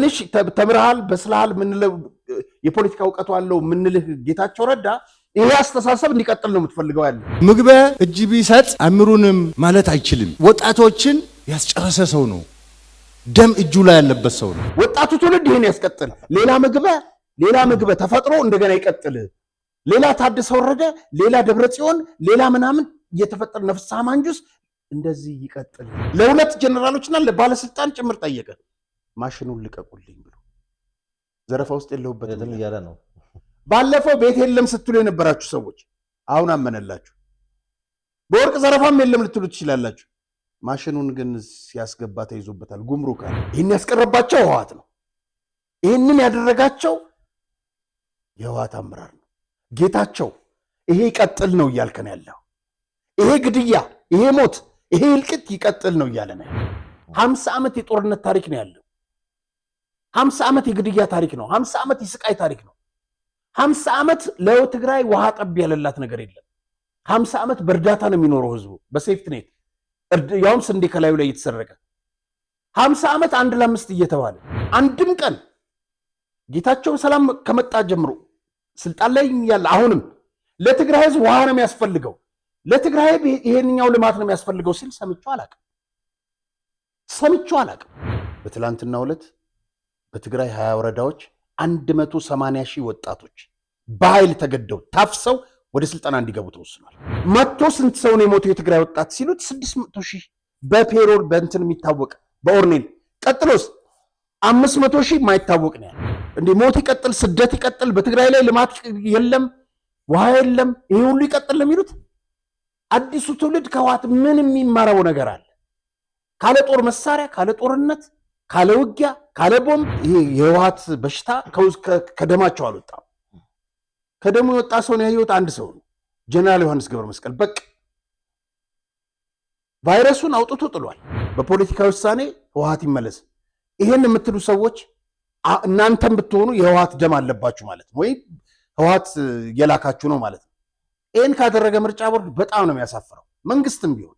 ትንሽ ተምርሃል በስልሃል ምንለው የፖለቲካ ዕውቀቱ አለው ምንልህ ጌታቸው ረዳ ይሄ አስተሳሰብ እንዲቀጥል ነው የምትፈልገው ያለው። ምግበ እጅ ቢሰጥ አምሩንም ማለት አይችልም። ወጣቶችን ያስጨረሰ ሰው ነው። ደም እጁ ላይ ያለበት ሰው ነው። ወጣቱ ትውልድ ይሄን ያስቀጥል። ሌላ ምግበ ተፈጥሮ እንደገና ይቀጥል። ሌላ ታደሰ ወረደ፣ ሌላ ደብረ ጽዮን፣ ሌላ ምናምን እየተፈጠረ ነፍስሃ ማንጁስ እንደዚህ ይቀጥል። ለሁለት ጀነራሎችና ለባለስልጣን ጭምር ጠየቀ። ማሽኑን ልቀቁልኝ ብሎ ዘረፋ ውስጥ የለውበትም እያለ ነው። ባለፈው ቤት የለም ስትሉ የነበራችሁ ሰዎች አሁን አመነላችሁ። በወርቅ ዘረፋም የለም ልትሉ ትችላላችሁ። ማሽኑን ግን ሲያስገባ ተይዞበታል። ጉምሩክ አለ። ይህን ያስቀረባቸው ህወሓት ነው። ይህንን ያደረጋቸው የህወሓት አመራር ነው። ጌታቸው ይሄ ይቀጥል ነው እያልከን ያለው። ይሄ ግድያ፣ ይሄ ሞት፣ ይሄ እልቅት ይቀጥል ነው እያለ ነው። 50 ዓመት የጦርነት ታሪክ ነው ያለው። 50 ዓመት የግድያ ታሪክ ነው። 50 ዓመት የስቃይ ታሪክ ነው። 50 ዓመት ለትግራይ ውሃ ጠብ ያለላት ነገር የለም። 50 ዓመት በእርዳታ ነው የሚኖረው ህዝቡ በሴፍትኔት ያውም ስንዴ ከላዩ ላይ እየተሰረቀ 50 ዓመት 1 ለ5 እየተባለ አንድም ቀን ጌታቸው ሰላም ከመጣ ጀምሮ ስልጣን ላይ ያለ አሁንም ለትግራይ ህዝብ ውሃ ነው የሚያስፈልገው፣ ለትግራይ ይሄንኛው ልማት ነው የሚያስፈልገው ሲል ሰምቼው አላቅም። በትላንትናው ዕለት በትግራይ 20 ወረዳዎች 180 ሺህ ወጣቶች በኃይል ተገደው ታፍሰው ወደ ስልጣና እንዲገቡ ተወስኗል። መቶ ስንት ሰው ነው የሞተው የትግራይ ወጣት ሲሉት 600 ሺህ በፔሮል በእንትን የሚታወቅ በኦርኔል ቀጥሎስ 500 ሺህ የማይታወቅ ነው ያለው። እንዴ ሞት ይቀጥል፣ ስደት ይቀጥል፣ በትግራይ ላይ ልማት የለም፣ ውሃ የለም፣ ይሄ ሁሉ ይቀጥል ነው የሚሉት። አዲሱ ትውልድ ከህወሓት ምን የሚማረው ነገር አለ? ካለ ጦር መሳሪያ፣ ካለ ጦርነት፣ ካለ ውጊያ፣ ካለ ቦምብ። ይሄ የህወሓት በሽታ ከደማቸው አልወጣም። ከደሙ የወጣ ሰው ነው ያየሁት አንድ ሰው ነው፣ ጀነራል ዮሐንስ ገብረ መስቀል። በቃ ቫይረሱን አውጥቶ ጥሏል። በፖለቲካዊ ውሳኔ ህወሓት ይመለስ። ይሄን የምትሉ ሰዎች እናንተም ብትሆኑ የህወሓት ደም አለባችሁ ማለት ነው፣ ወይ ህወሓት የላካችሁ ነው ማለት ነው። ይሄን ካደረገ ምርጫ ቦርድ በጣም ነው የሚያሳፍረው፣ መንግስትም ቢሆን።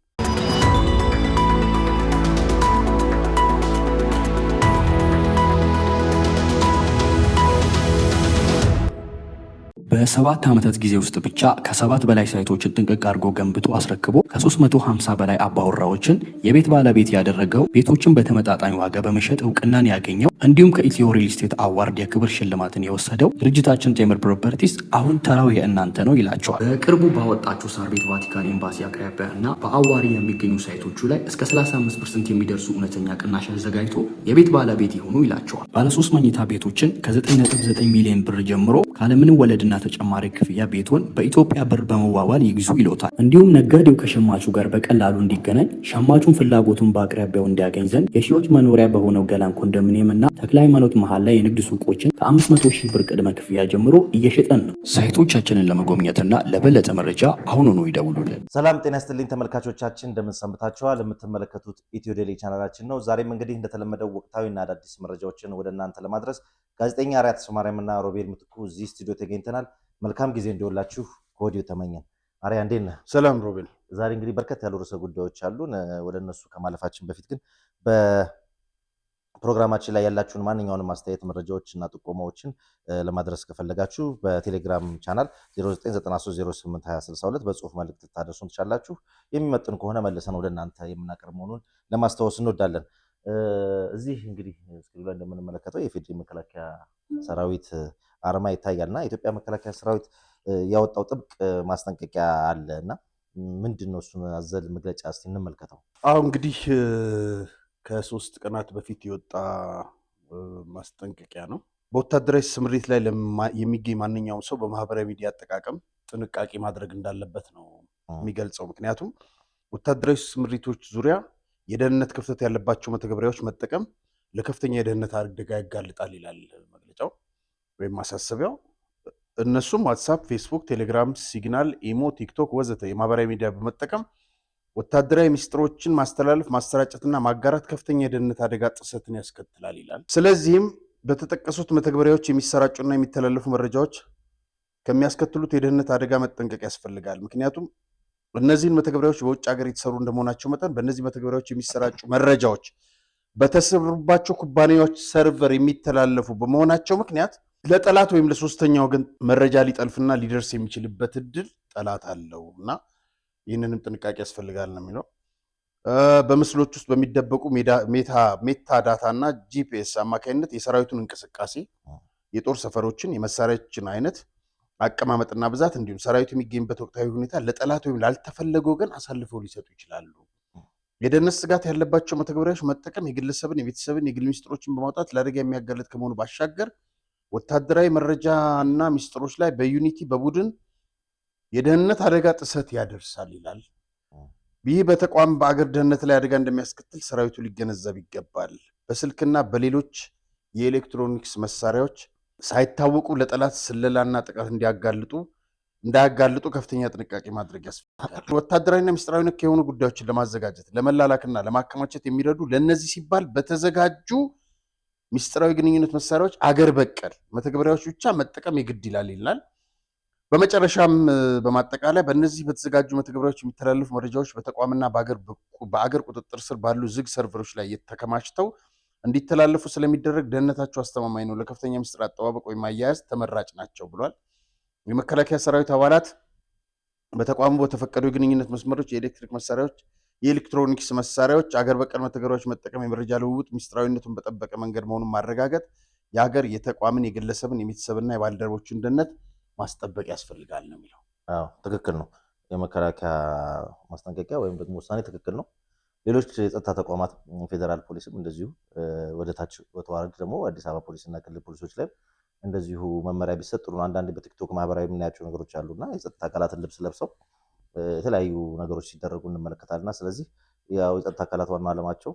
በ7 ዓመታት ጊዜ ውስጥ ብቻ ከ7 በላይ ሳይቶችን ጥንቅቅ አድርጎ ገንብቶ አስረክቦ ከ350 በላይ አባወራዎችን የቤት ባለቤት ያደረገው፣ ቤቶችን በተመጣጣኝ ዋጋ በመሸጥ እውቅናን ያገኘው፣ እንዲሁም ከኢትዮ ሪል ስቴት አዋርድ የክብር ሽልማትን የወሰደው ድርጅታችን ቴምር ፕሮፐርቲስ አሁን ተራው የእናንተ ነው ይላቸዋል። በቅርቡ ባወጣቸው ሳር ቤት ቫቲካን ኤምባሲ አቅራቢያ እና በአዋሪ የሚገኙ ሳይቶቹ ላይ እስከ 35% የሚደርሱ እውነተኛ ቅናሽ አዘጋጅቶ የቤት ባለቤት ይሁኑ ይላቸዋል። ባለ 3 መኝታ ቤቶችን ከ9.9 ሚሊዮን ብር ጀምሮ ካለምንም ወለድና ተጨማሪ ክፍያ ቤቱን በኢትዮጵያ ብር በመዋዋል ይግዙ ይሎታል። እንዲሁም ነጋዴው ከሸማቹ ጋር በቀላሉ እንዲገናኝ፣ ሸማቹን ፍላጎቱን በአቅራቢያው እንዲያገኝ ዘንድ የሺዎች መኖሪያ በሆነው ገላን ኮንዶሚኒየም እና ተክለ ሃይማኖት መሃል ላይ የንግድ ሱቆችን ከ500 ሺህ ብር ቅድመ ክፍያ ጀምሮ እየሸጠን ነው። ሳይቶቻችንን ለመጎብኘትና ለበለጠ መረጃ አሁኑኑ ይደውሉልን። ሰላም ጤና ይስጥልኝ ተመልካቾቻችን፣ እንደምን ሰንብታችኋል? የምትመለከቱት ኢትዮ ዴይሊ ቻናላችን ነው። ዛሬም እንግዲህ እንደተለመደው ወቅታዊና አዳዲስ መረጃዎችን ወደ እናንተ ለማድረስ ጋዜጠኛ አርያ ተስማማያምና ሮቤል ምትኩ እዚህ ስቱዲዮ ተገኝተናል። መልካም ጊዜ እንዲሆንላችሁ ከወዲሁ ተመኘን። አርያ እንዴት ነህ? ሰላም ሮቤል። ዛሬ እንግዲህ በርከት ያሉ ርዕሰ ጉዳዮች አሉን። ወደ እነሱ ከማለፋችን በፊት ግን በፕሮግራማችን ላይ ያላችሁን ማንኛውንም አስተያየት፣ መረጃዎች እና ጥቆማዎችን ለማድረስ ከፈለጋችሁ በቴሌግራም ቻናል 0993082062 በጽሁፍ መልእክት ልታደርሱን ትችላላችሁ። የሚመጥን ከሆነ መልሰን ወደ እናንተ የምናቀርብ መሆኑን ለማስታወስ እንወዳለን። እዚህ እንግዲህ ስክሪን ላይ እንደምንመለከተው የፌዴሪ መከላከያ ሰራዊት አርማ ይታያልና የኢትዮጵያ መከላከያ ሰራዊት ያወጣው ጥብቅ ማስጠንቀቂያ አለና ምንድነው? እሱን አዘል መግለጫ እስቲ እንመልከተው። እንግዲህ ከ3 ቀናት በፊት የወጣ ማስጠንቀቂያ ነው። በወታደራዊ ስምሪት ላይ የሚገኝ ማንኛውም ሰው በማህበራዊ ሚዲያ አጠቃቀም ጥንቃቄ ማድረግ እንዳለበት ነው የሚገልጸው። ምክንያቱም ወታደራዊ ስምሪቶች ዙሪያ የደህንነት ክፍተት ያለባቸው መተግበሪያዎች መጠቀም ለከፍተኛ የደህንነት አደጋ ያጋልጣል ይላል መግለጫው ወይም ማሳሰቢያው። እነሱም ዋትሳፕ፣ ፌስቡክ፣ ቴሌግራም፣ ሲግናል፣ ኢሞ፣ ቲክቶክ ወዘተ የማህበራዊ ሚዲያ በመጠቀም ወታደራዊ ሚስጥሮችን ማስተላለፍ፣ ማሰራጨትና ማጋራት ከፍተኛ የደህንነት አደጋ ጥሰትን ያስከትላል ይላል። ስለዚህም በተጠቀሱት መተግበሪያዎች የሚሰራጩና የሚተላለፉ መረጃዎች ከሚያስከትሉት የደህንነት አደጋ መጠንቀቅ ያስፈልጋል። ምክንያቱም እነዚህን መተግበሪያዎች በውጭ ሀገር የተሰሩ እንደመሆናቸው መጠን በእነዚህ መተግበሪያዎች የሚሰራጩ መረጃዎች በተሰሩባቸው ኩባንያዎች ሰርቨር የሚተላለፉ በመሆናቸው ምክንያት ለጠላት ወይም ለሶስተኛ ወገን መረጃ ሊጠልፍና ሊደርስ የሚችልበት እድል ጠላት አለው እና ይህንንም ጥንቃቄ ያስፈልጋል ነው የሚለው። በምስሎች ውስጥ በሚደበቁ ሜታ ዳታ እና ጂፒኤስ አማካኝነት የሰራዊቱን እንቅስቃሴ፣ የጦር ሰፈሮችን፣ የመሳሪያዎችን አይነት አቀማመጥና ብዛት እንዲሁም ሰራዊቱ የሚገኝበት ወቅታዊ ሁኔታ ለጠላት ወይም ላልተፈለገ ወገን አሳልፈው ሊሰጡ ይችላሉ። የደህንነት ስጋት ያለባቸው መተግበሪያዎች መጠቀም የግለሰብን፣ የቤተሰብን የግል ሚስጥሮችን በማውጣት ለአደጋ የሚያጋልጥ ከመሆኑ ባሻገር ወታደራዊ መረጃና ሚስጥሮች ላይ በዩኒቲ በቡድን የደህንነት አደጋ ጥሰት ያደርሳል ይላል። ይህ በተቋም በአገር ደህንነት ላይ አደጋ እንደሚያስከትል ሰራዊቱ ሊገነዘብ ይገባል። በስልክና በሌሎች የኤሌክትሮኒክስ መሳሪያዎች ሳይታወቁ ለጠላት ስለላና ጥቃት እንዳያጋልጡ ከፍተኛ ጥንቃቄ ማድረግ ያስፈልጋል። ወታደራዊና ምስጢራዊ ነክ የሆኑ ጉዳዮችን ለማዘጋጀት ለመላላክና ለማከማቸት የሚረዱ ለእነዚህ ሲባል በተዘጋጁ ምስጢራዊ ግንኙነት መሳሪያዎች አገር በቀል መተግበሪያዎች ብቻ መጠቀም የግድ ይላል። በመጨረሻም በማጠቃላይ በእነዚህ በተዘጋጁ መተግበሪያዎች የሚተላለፉ መረጃዎች በተቋምና በአገር ቁጥጥር ስር ባሉ ዝግ ሰርቨሮች ላይ ተከማችተው እንዲተላለፉ ስለሚደረግ ደህንነታቸው አስተማማኝ ነው፣ ለከፍተኛ ምስጢር አጠባበቅ ወይም አያያዝ ተመራጭ ናቸው ብሏል። የመከላከያ ሰራዊት አባላት በተቋሙ በተፈቀዱ የግንኙነት መስመሮች የኤሌክትሪክ መሳሪያዎች፣ የኤሌክትሮኒክስ መሳሪያዎች፣ አገር በቀል መተግበሪያዎች መጠቀም የመረጃ ልውውጥ ምስጢራዊነቱን በጠበቀ መንገድ መሆኑን ማረጋገጥ የሀገር፣ የተቋምን፣ የግለሰብን፣ የቤተሰብና የባልደረቦችን ደህንነት ማስጠበቅ ያስፈልጋል ነው የሚለው። ትክክል ነው። የመከላከያ ማስጠንቀቂያ ወይም ደግሞ ውሳኔ ትክክል ነው። ሌሎች የጸጥታ ተቋማት ፌዴራል ፖሊስም እንደዚሁ ወደ ታች በተዋረድ ደግሞ አዲስ አበባ ፖሊስና ክልል ፖሊሶች ላይ እንደዚሁ መመሪያ ቢሰጥ ጥሩ ነው። አንዳንድ በቲክቶክ ማህበራዊ የምናያቸው ነገሮች አሉና የጸጥታ አካላትን ልብስ ለብሰው የተለያዩ ነገሮች ሲደረጉ እንመለከታልና ስለዚህ ያው የጸጥታ አካላት ዋና ዓላማቸው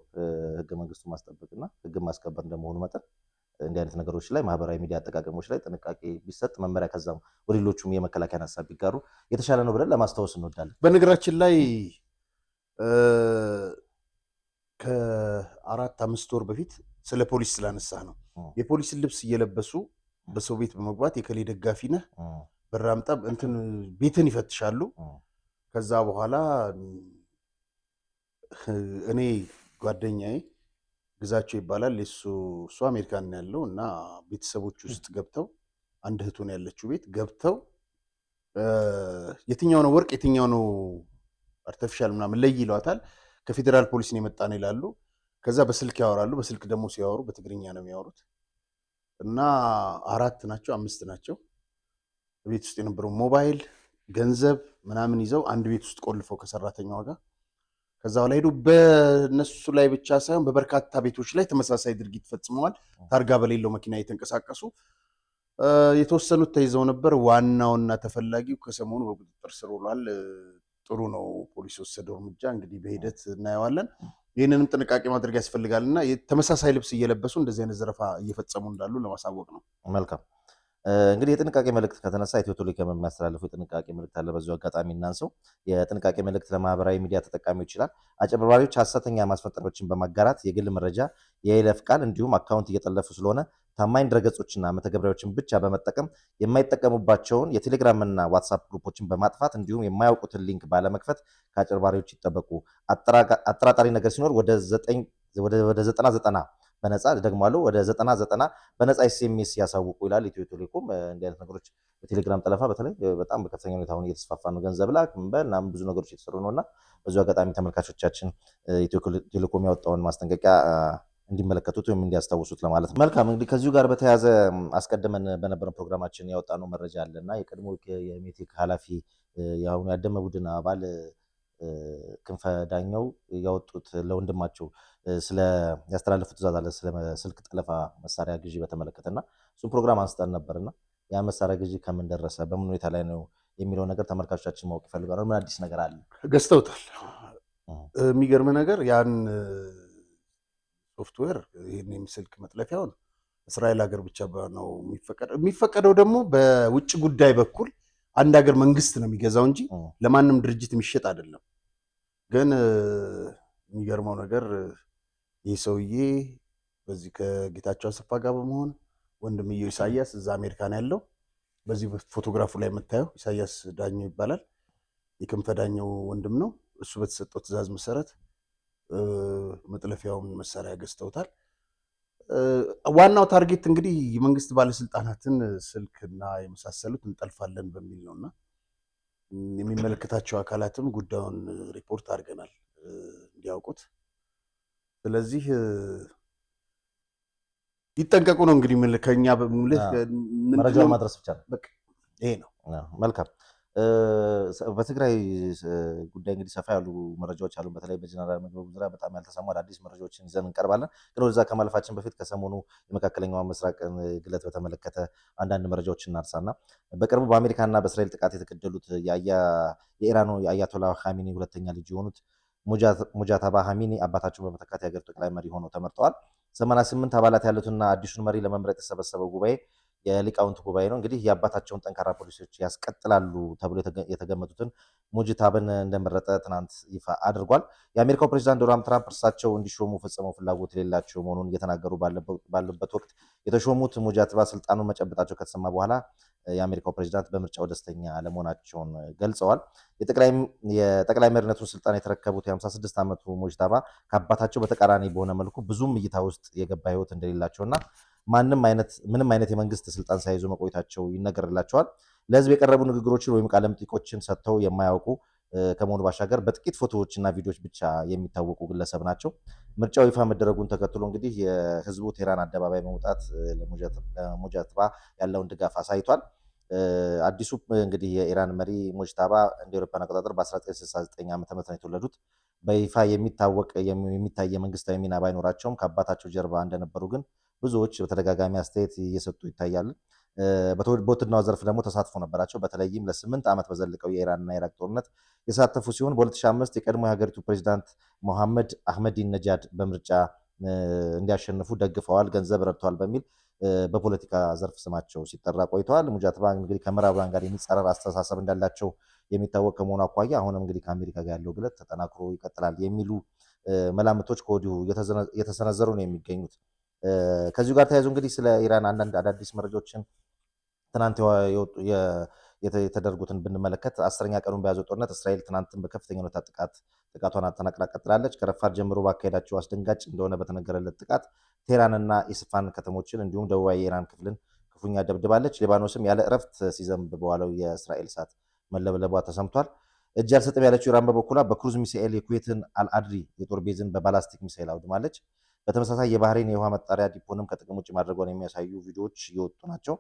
ህገ መንግስቱ ማስጠበቅና ህግ ማስከበር እንደመሆኑ መጠን እንዲህ አይነት ነገሮች ላይ ማህበራዊ ሚዲያ አጠቃቀሞች ላይ ጥንቃቄ ቢሰጥ መመሪያ ከዛም ወደ ሌሎቹም የመከላከያን ሀሳብ ቢጋሩ የተሻለ ነው ብለን ለማስታወስ እንወዳለን። በነገራችን ላይ ከ4-5 ወር በፊት ስለ ፖሊስ ስላነሳ ነው የፖሊስን ልብስ እየለበሱ በሰው ቤት በመግባት የከሌ ደጋፊ ነህ በራምጣም እንትን ቤትን ይፈትሻሉ። ከዛ በኋላ እኔ ጓደኛዬ ግዛቸው ይባላል እሱ አሜሪካን ያለው እና ቤተሰቦች ውስጥ ገብተው አንድ እህቱ ነው ያለችው ቤት ገብተው የትኛው ነው ወርቅ የትኛው ነው አርቲፊሻል ምናምን ለይ ይሏታል። ከፌዴራል ፖሊስ ነው የመጣ ነው ይላሉ። ከዛ በስልክ ያወራሉ። በስልክ ደግሞ ሲያወሩ በትግርኛ ነው የሚያወሩት እና 4 ናቸው 5 ናቸው ቤት ውስጥ የነበረው ሞባይል ገንዘብ ምናምን ይዘው አንድ ቤት ውስጥ ቆልፈው ከሰራተኛዋ ጋር ከዛ በኋላ ሄዱ። በነሱ ላይ ብቻ ሳይሆን በበርካታ ቤቶች ላይ ተመሳሳይ ድርጊት ፈጽመዋል። ታርጋ በሌለው መኪና የተንቀሳቀሱ የተወሰኑት ተይዘው ነበር። ዋናውና ተፈላጊው ከሰሞኑ በቁጥጥር ስር ውሏል። ጥሩ ነው ፖሊስ ወሰደው እርምጃ። እንግዲህ በሂደት እናየዋለን። ይህንንም ጥንቃቄ ማድረግ ያስፈልጋልና ተመሳሳይ ልብስ እየለበሱ እንደዚህ አይነት ዘረፋ እየፈጸሙ እንዳሉ ለማሳወቅ ነው። መልካም እንግዲህ የጥንቃቄ መልእክት ከተነሳ ኢትዮ ቴሌኮም የሚያስተላልፈው የጥንቃቄ መልእክት አለ። በዚሁ አጋጣሚ እናንሰው። የጥንቃቄ መልእክት ለማህበራዊ ሚዲያ ተጠቃሚዎች ይችላል። አጭበርባሪዎች ሐሰተኛ ማስፈንጠሪያዎችን በማጋራት የግል መረጃ፣ የይለፍ ቃል እንዲሁም አካውንት እየጠለፉ ስለሆነ ታማኝ ድረገጾችና መተግበሪያዎችን ብቻ በመጠቀም የማይጠቀሙባቸውን የቴሌግራምና ዋትሳፕ ግሩፖችን በማጥፋት እንዲሁም የማያውቁትን ሊንክ ባለመክፈት ከአጭበርባሪዎች ይጠበቁ። አጠራጣሪ ነገር ሲኖር ወደ 9090 በነፃ ደግማለሁ ወደ 9090 በነፃ ኤስኤምኤስ ያሳውቁ ይላል ኢትዮ ቴሌኮም። እንዲህ አይነት ነገሮች በቴሌግራም ጠለፋ በተለይ በጣም በከፍተኛ ሁኔታ አሁን እየተስፋፋ ነው። ገንዘብ ላክ ምናምን ብዙ ነገሮች እየተሰሩ ነውና በዚሁ አጋጣሚ ተመልካቾቻችን ኢትዮ ቴሌኮም ያወጣውን ማስጠንቀቂያ እንዲመለከቱት ወይም እንዲያስታውሱት ለማለት ነው። መልካም እንግዲህ ከዚሁ ጋር በተያያዘ አስቀድመን በነበረው ፕሮግራማችን ያወጣነው መረጃ አለና የቀድሞ የሜቴክ ኃላፊ የአሁኑ ያደመ ቡድን አባል ክንፈ ዳኘው ያወጡት ለወንድማቸው ያስተላለፉት ትዕዛዝ አለ ስለ ስልክ ጠለፋ መሳሪያ ግዢ በተመለከተና እሱም ፕሮግራም አንስተን ነበርና ያ መሳሪያ ግዢ ከምን ደረሰ በምን ሁኔታ ላይ ነው የሚለው ነገር ተመልካቾቻችን ማወቅ ይፈልጋሉ። ምን አዲስ ነገር አለ? ገዝተውታል። የሚገርም ነገር ያን ሶፍትዌር ይህን ስልክ መጥለፊያውን እስራኤል ሀገር ብቻ ነው የሚፈቀደው። ደግሞ በውጭ ጉዳይ በኩል አንድ ሀገር መንግስት ነው የሚገዛው እንጂ ለማንም ድርጅት የሚሸጥ አይደለም። ግን የሚገርመው ነገር ይህ ሰውዬ በዚህ ከጌታቸው አሰፋ ጋር በመሆን ወንድምየው ኢሳያስ እዛ አሜሪካን ያለው በዚህ ፎቶግራፉ ላይ የምታየው ኢሳያስ ዳኘው ይባላል። የክንፈ ዳኘው ወንድም ነው። እሱ በተሰጠው ትዕዛዝ መሰረት መጥለፊያውን መሳሪያ ገዝተውታል። ዋናው ታርጌት እንግዲህ የመንግስት ባለስልጣናትን ስልክና የመሳሰሉት እንጠልፋለን በሚል ነውና የሚመለከታቸው አካላትም ጉዳዩን ሪፖርት አድርገናል እንዲያውቁት። ስለዚህ ይጠንቀቁ ነው እንግዲህ ከኛ መረጃ ማድረስ ብቻ ነው። በቃ ይሄ ነው። መልካም። በትግራይ ጉዳይ እንግዲህ ሰፋ ያሉ መረጃዎች አሉ። በተለይ በጀነራል ምግበው ዙሪያ በጣም ያልተሰሙ አዳዲስ መረጃዎችን ይዘን እንቀርባለን። ግን ወደዛ ከማለፋችን በፊት ከሰሞኑ የመካከለኛው ምስራቅ ግለት በተመለከተ አንዳንድ መረጃዎችን እናርሳና በቅርቡ በአሜሪካና በእስራኤል ጥቃት የተገደሉት የኢራኑ የአያቶላ ኻሜኒ ሁለተኛ ልጅ የሆኑት ሙጃታባ ኻሜኒ አባታቸውን በመተካት የሀገሪቱ ጠቅላይ መሪ ሆነው ተመርጠዋል። 88 አባላት ያሉትና አዲሱን መሪ ለመምረጥ የተሰበሰበው ጉባኤ የሊቃውንት ጉባኤ ነው። እንግዲህ የአባታቸውን ጠንካራ ፖሊሲዎች ያስቀጥላሉ ተብሎ የተገመቱትን ሙጅታብን እንደመረጠ ትናንት ይፋ አድርጓል። የአሜሪካው ፕሬዚዳንት ዶናልድ ትራምፕ እርሳቸው እንዲሾሙ ፈጽመው ፍላጎት የሌላቸው መሆኑን እየተናገሩ ባለበት ወቅት የተሾሙት ሙጃትባ ስልጣኑን መጨበጣቸው ከተሰማ በኋላ የአሜሪካው ፕሬዚዳንት በምርጫው ደስተኛ አለመሆናቸውን ገልጸዋል። የጠቅላይ መሪነቱን ስልጣን የተረከቡት የ56 ዓመቱ ሙጅታባ ከአባታቸው በተቃራኒ በሆነ መልኩ ብዙም እይታ ውስጥ የገባ ህይወት እንደሌላቸውና ምንም አይነት የመንግስት ስልጣን ሳይዙ መቆየታቸው ይነገርላቸዋል። ለህዝብ የቀረቡ ንግግሮችን ወይም ቃለ መጠይቆችን ሰጥተው የማያውቁ ከመሆኑ ባሻገር በጥቂት ፎቶዎችና ቪዲዮዎች ብቻ የሚታወቁ ግለሰብ ናቸው። ምርጫው ይፋ መደረጉን ተከትሎ እንግዲህ የህዝቡ ቴህራን አደባባይ በመውጣት ለሙጃትባ ያለውን ድጋፍ አሳይቷል። አዲሱ እንግዲህ የኢራን መሪ ሙጅታባ እንደ አውሮፓውያን አቆጣጠር በ1969 ዓ.ም ነው የተወለዱት። በይፋ የሚታይ የመንግስታዊ ሚና ባይኖራቸውም ከአባታቸው ጀርባ እንደነበሩ ግን ብዙዎች በተደጋጋሚ አስተያየት እየሰጡ ይታያሉ። በውትድርናው ዘርፍ ደግሞ ተሳትፎ ነበራቸው። በተለይም ለ8 ዓመት በዘለቀው የኢራንና ኢራቅ ጦርነት የተሳተፉ ሲሆን በ2005 የቀድሞ የሀገሪቱ ፕሬዚዳንት ሞሐመድ አህመዲነጃድ በምርጫ እንዲያሸንፉ ደግፈዋል፣ ገንዘብ ረድተዋል በሚል በፖለቲካ ዘርፍ ስማቸው ሲጠራ ቆይተዋል። ሙጃትባ እንግዲህ ከምዕራባውያን ጋር የሚጻረር አስተሳሰብ እንዳላቸው የሚታወቅ ከመሆኑ አኳያ አሁንም እንግዲህ ከአሜሪካ ጋር ያለው ግለት ተጠናክሮ ይቀጥላል የሚሉ መላምቶች ከወዲሁ እየተሰነዘሩ ነው የሚገኙት። ከዚሁ ጋር ተያይዞ እንግዲህ ስለ ኢራን አንዳንድ አዳዲስ መረጃዎችን ትናንት የተደረጉትን ብንመለከት 10ኛ ቀኑን በያዘው ጦርነት እስራኤል ትናንትን በከፍተኛ ሁኔታ ጥቃቷን አጠናቅራ ቀጥላለች። ከረፋድ ጀምሮ ባካሄዳቸው አስደንጋጭ እንደሆነ በተነገረለት ጥቃት ቴህራንና ኢስፋን ከተሞችን እንዲሁም ደቡባዊ የኢራን ክፍልን ክፉኛ ደብድባለች። ሊባኖስም ያለ እረፍት ሲዘንብ በዋለው የእስራኤል እሳት መለብለቧ ተሰምቷል። እጅ አልሰጥም ያለችው ኢራን በበኩሏ በክሩዝ ሚሳኤል የኩዌትን አልአድሪ የጦር ቤዝን በባላስቲክ ሚሳኤል አውድማለች። በተመሳሳይ የባህሬን የውሃ መጣሪያ ዲፖንም ከጥቅም ውጭ ማድረጓን የሚያሳዩ ቪዲዮዎች እየወጡ ናቸው።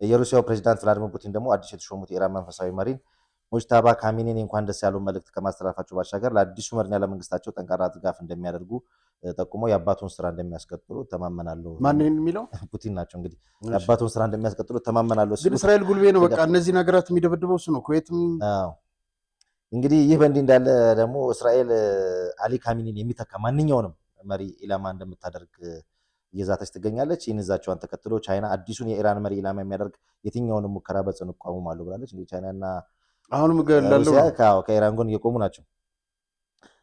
የሩሲያው ፕሬዚዳንት ቭላዲሚር ፑቲን ደግሞ አዲስ የተሾሙት የኢራን መንፈሳዊ መሪን ሙጅታባ ኻሜኒን እንኳን ደስ ያለው መልእክት ከማስተላለፋቸው ባሻገር ለአዲሱ መሪና ለመንግስታቸው ጠንካራ ድጋፍ እንደሚያደርጉ ጠቁመው የአባቱን ስራ እንደሚያስቀጥሉ ተማመናለሁ። ማን ይሄን የሚለው? ፑቲን ናቸው። እንግዲህ የአባቱን ስራ እንደሚያስቀጥሉ ተማመናለሁ። ግን እስራኤል ጉልቤ ነው በቃ እነዚህ ነገራት የሚደበድበው እሱ ነው። ኩዌትም እንግዲህ ይህ በእንዲህ እንዳለ ደግሞ እስራኤል አሊ ኻሜኒን የሚተካ ማንኛውንም መሪ ኢላማ እንደምታደርግ እየዛተች ትገኛለች። ይህን ዛቻዋን ተከትሎ ቻይና አዲሱን የኢራን መሪ ኢላማ የሚያደርግ የትኛውንም ሙከራ በጽኑ እቃወማለሁ ብላለች። እንግዲህ ቻይናና አሁንም ገላለው ከኢራን ጎን እየቆሙ ናቸው።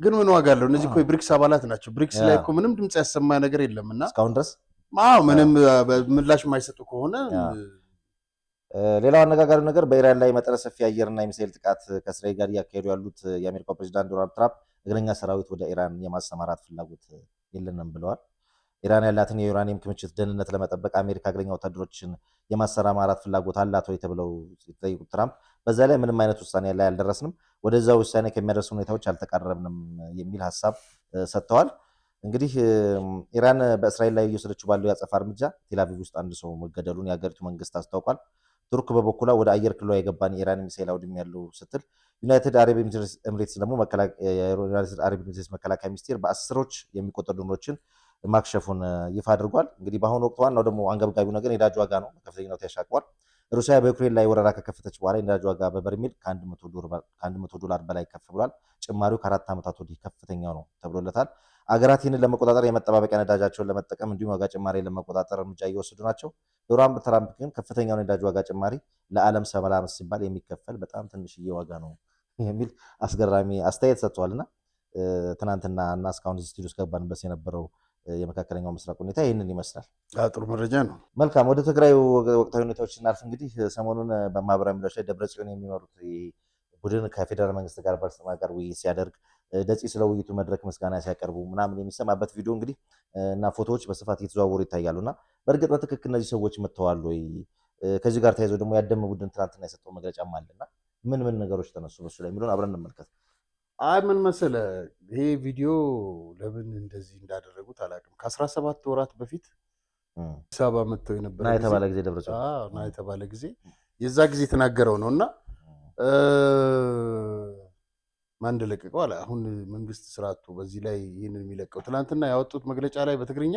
ግን ምን ዋጋ አለው? እነዚህ እኮ የብሪክስ አባላት ናቸው። ብሪክስ ላይ እኮ ምንም ድምጽ ያሰማ ነገር የለምና እስካሁን ድረስ ምንም ምላሽ የማይሰጡ ከሆነ ሌላው አነጋጋሪው ነገር በኢራን ላይ መጠነ ሰፊ አየርና የሚሳኤል ጥቃት ከእስራኤል ጋር እያካሄዱ ያሉት የአሜሪካው ፕሬዚዳንት ዶናልድ ትራምፕ እግረኛ ሰራዊት ወደ ኢራን የማሰማራት ፍላጎት የለንም ብለዋል። ኢራን ያላትን የዩራኒየም ክምችት ደህንነት ለመጠበቅ አሜሪካ እግረኛ ወታደሮችን የማሰማራት ፍላጎት አላት ወይ ተብለው ሲጠይቁት ትራምፕ በዛ ላይ ምንም አይነት ውሳኔ ላይ አልደረስንም፣ ወደዛ ውሳኔ ከሚያደርሱ ሁኔታዎች አልተቃረብንም የሚል ሀሳብ ሰጥተዋል። እንግዲህ ኢራን በእስራኤል ላይ እየወሰደችው ባለው የአጸፋ እርምጃ ቴልአቪቭ ውስጥ አንድ ሰው መገደሉን የሀገሪቱ መንግስት አስታውቋል። ቱርክ በበኩሏ ወደ አየር ክልሏ የገባን የኢራን ሚሳኤል አውድሜያለሁ ስትል፣ ዩናይትድ አረብ ኤምሬትስ ደግሞ መከላከያ ሚኒስቴር በአስሮች የሚቆጠሩ ድሮኖችን ማክሸፉን ይፋ አድርጓል። እንግዲህ በአሁኑ ወቅት ዋናው ደግሞ አንገብጋቢው ነገር የነዳጅ ዋጋ ነው። በከፍተኛ ሁኔታ ያሻቅቧል። ሩሲያ በዩክሬን ላይ ወረራ ከከፈተች በኋላ የነዳጅ ዋጋ በበርሜል ከ100 በላይ ከፍ ብሏል። ጭማሪው ከ4 ዓመታት ወዲህ ከፍተኛው ነው ተብሎለታል። አገራት ይህንን ለመቆጣጠር የመጠባበቂያ ነዳጃቸውን ለመጠቀም እንዲሁም ዋጋ ጭማሪ ለመቆጣጠር እርምጃ እየወሰዱ ናቸው። ዶናልድ ትራምፕ ግን ከፍተኛው የነዳጅ ዋጋ ጭማሪ ለዓለም ሰላም ሲባል የሚከፈል በጣም ትንሽዬ ዋጋ ነው የሚል አስገራሚ አስተያየት ሰጥተዋልና ትናንትና እና እስካሁን ስቱዲዮ ውስጥ ገባንበት የነበረው የመካከለኛው ምስራቅ ሁኔታ ይህንን ይመስላል። ጥሩ መረጃ ነው። መልካም፣ ወደ ትግራይ ወቅታዊ ሁኔታዎች ስናልፍ እንግዲህ ሰሞኑን በማህበራዊ ሚዲያዎች ላይ ደብረጽዮን የሚመሩት ቡድን ከፌዴራል መንግስት ጋር ውይይት ሲያደርግ ደጺ ስለ ውይይቱ መድረክ ምስጋና ሲያቀርቡ ምናምን የሚሰማበት ቪዲዮ እንግዲህ እና ፎቶዎች በስፋት እየተዘዋወሩ ይታያሉና በእርግጥ በትክክል እነዚህ ሰዎች መጥተዋል ወይ? ከዚህ ጋር ተያይዞ ደግሞ ያደመ ቡድን ትናንትና የሰጠው መግለጫም አለና ምን ነገሮች ተነሱ በሱ ላይ የሚሉን አብረን እንመልከት። አይ ምን መሰለህ ይሄ ቪዲዮ ለምን እንደዚህ እንዳደረጉት አላውቅም። ከ17 ወራት በፊት አዲስ አበባ መጥተው የነበረ ና የተባለ ጊዜ ደብረጽዮን ና የተባለ ጊዜ የዛ ጊዜ የተናገረው ነውና ማን እንደለቀቀው አለ። አሁን መንግስት ስርዓቱ በዚህ ላይ ይሄንን የሚለቀው ትናንትና ያወጡት መግለጫ ላይ በትግርኛ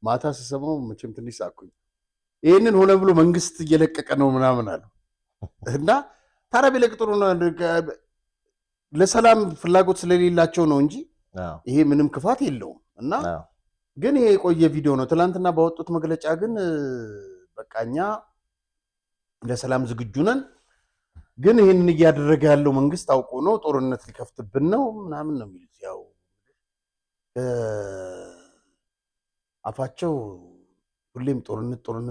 ማታ ሲሰማው መቼም ትንሽ ሳኩኝ። ይሄንን ሆነ ብሎ መንግስት እየለቀቀ ነው ምናምን አለ እና ታዲያ ቢለቅ ጥሩ ነው። ለሰላም ፍላጎት ስለሌላቸው ነው እንጂ ይሄ ምንም ክፋት የለውም። እና ግን ይሄ የቆየ ቪዲዮ ነው። ትናንትና ባወጡት መግለጫ ግን በቃኛ ለሰላም ዝግጁ ነን፣ ግን ይሄንን እያደረገ ያለው መንግስት አውቆ ነው ጦርነት ሊከፍትብን ነው ምናምን ነው የሚሉት። ያው አፋቸው ሁሌም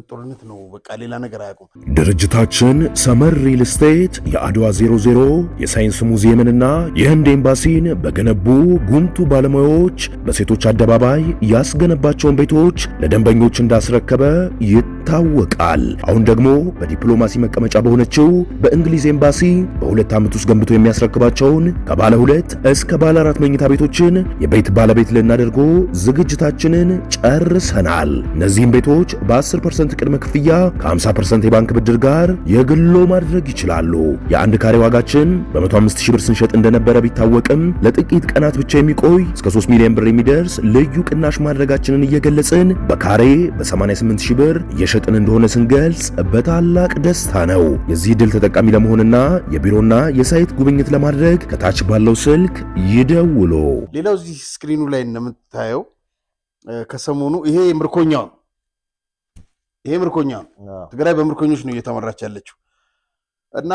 ጦርነት ነው። በቃ ሌላ ነገር አያውቁም። ድርጅታችን ሰመር ሪል ስቴት የአድዋ 00 የሳይንስ ሙዚየምንና የህንድ ኤምባሲን በገነቡ ጉምቱ ባለሙያዎች በሴቶች አደባባይ ያስገነባቸውን ቤቶች ለደንበኞች እንዳስረከበ ይታወቃል። አሁን ደግሞ በዲፕሎማሲ መቀመጫ በሆነችው በእንግሊዝ ኤምባሲ በ2 ዓመት ውስጥ ገንብቶ የሚያስረክባቸውን ከባለ 2 እስከ ባለ 4 መኝታ ቤቶችን የቤት ባለቤት ልናደርጎ ዝግጅታችንን ጨርሰናል። እነዚህም ቤቶች በ10% ቅድመ ክፍያ ከ50% የባንክ ብድር ጋር የግሎ ማድረግ ይችላሉ። የአንድ ካሬ ዋጋችን በ105,000 ብር ስንሸጥ እንደነበረ ቢታወቅም ለጥቂት ቀናት ብቻ የሚቆይ እስከ 3 ሚሊዮን ብር የሚደርስ ልዩ ቅናሽ ማድረጋችንን እየገለጽን በካሬ በ88,000 ብር እየሸጥን እንደሆነ ስንገልጽ በታላቅ ደስታ ነው። የዚህ ድል ተጠቃሚ ለመሆንና የቢሮና የሳይት ጉብኝት ለማድረግ ከታች ባለው ስልክ ይደውሉ። ሌላው እዚህ ስክሪኑ ላይ እንደምታየው ከሰሞኑ ይሄ ምርኮኛው ትግራይ በምርኮኞች ነው እየተመራች ያለችው እና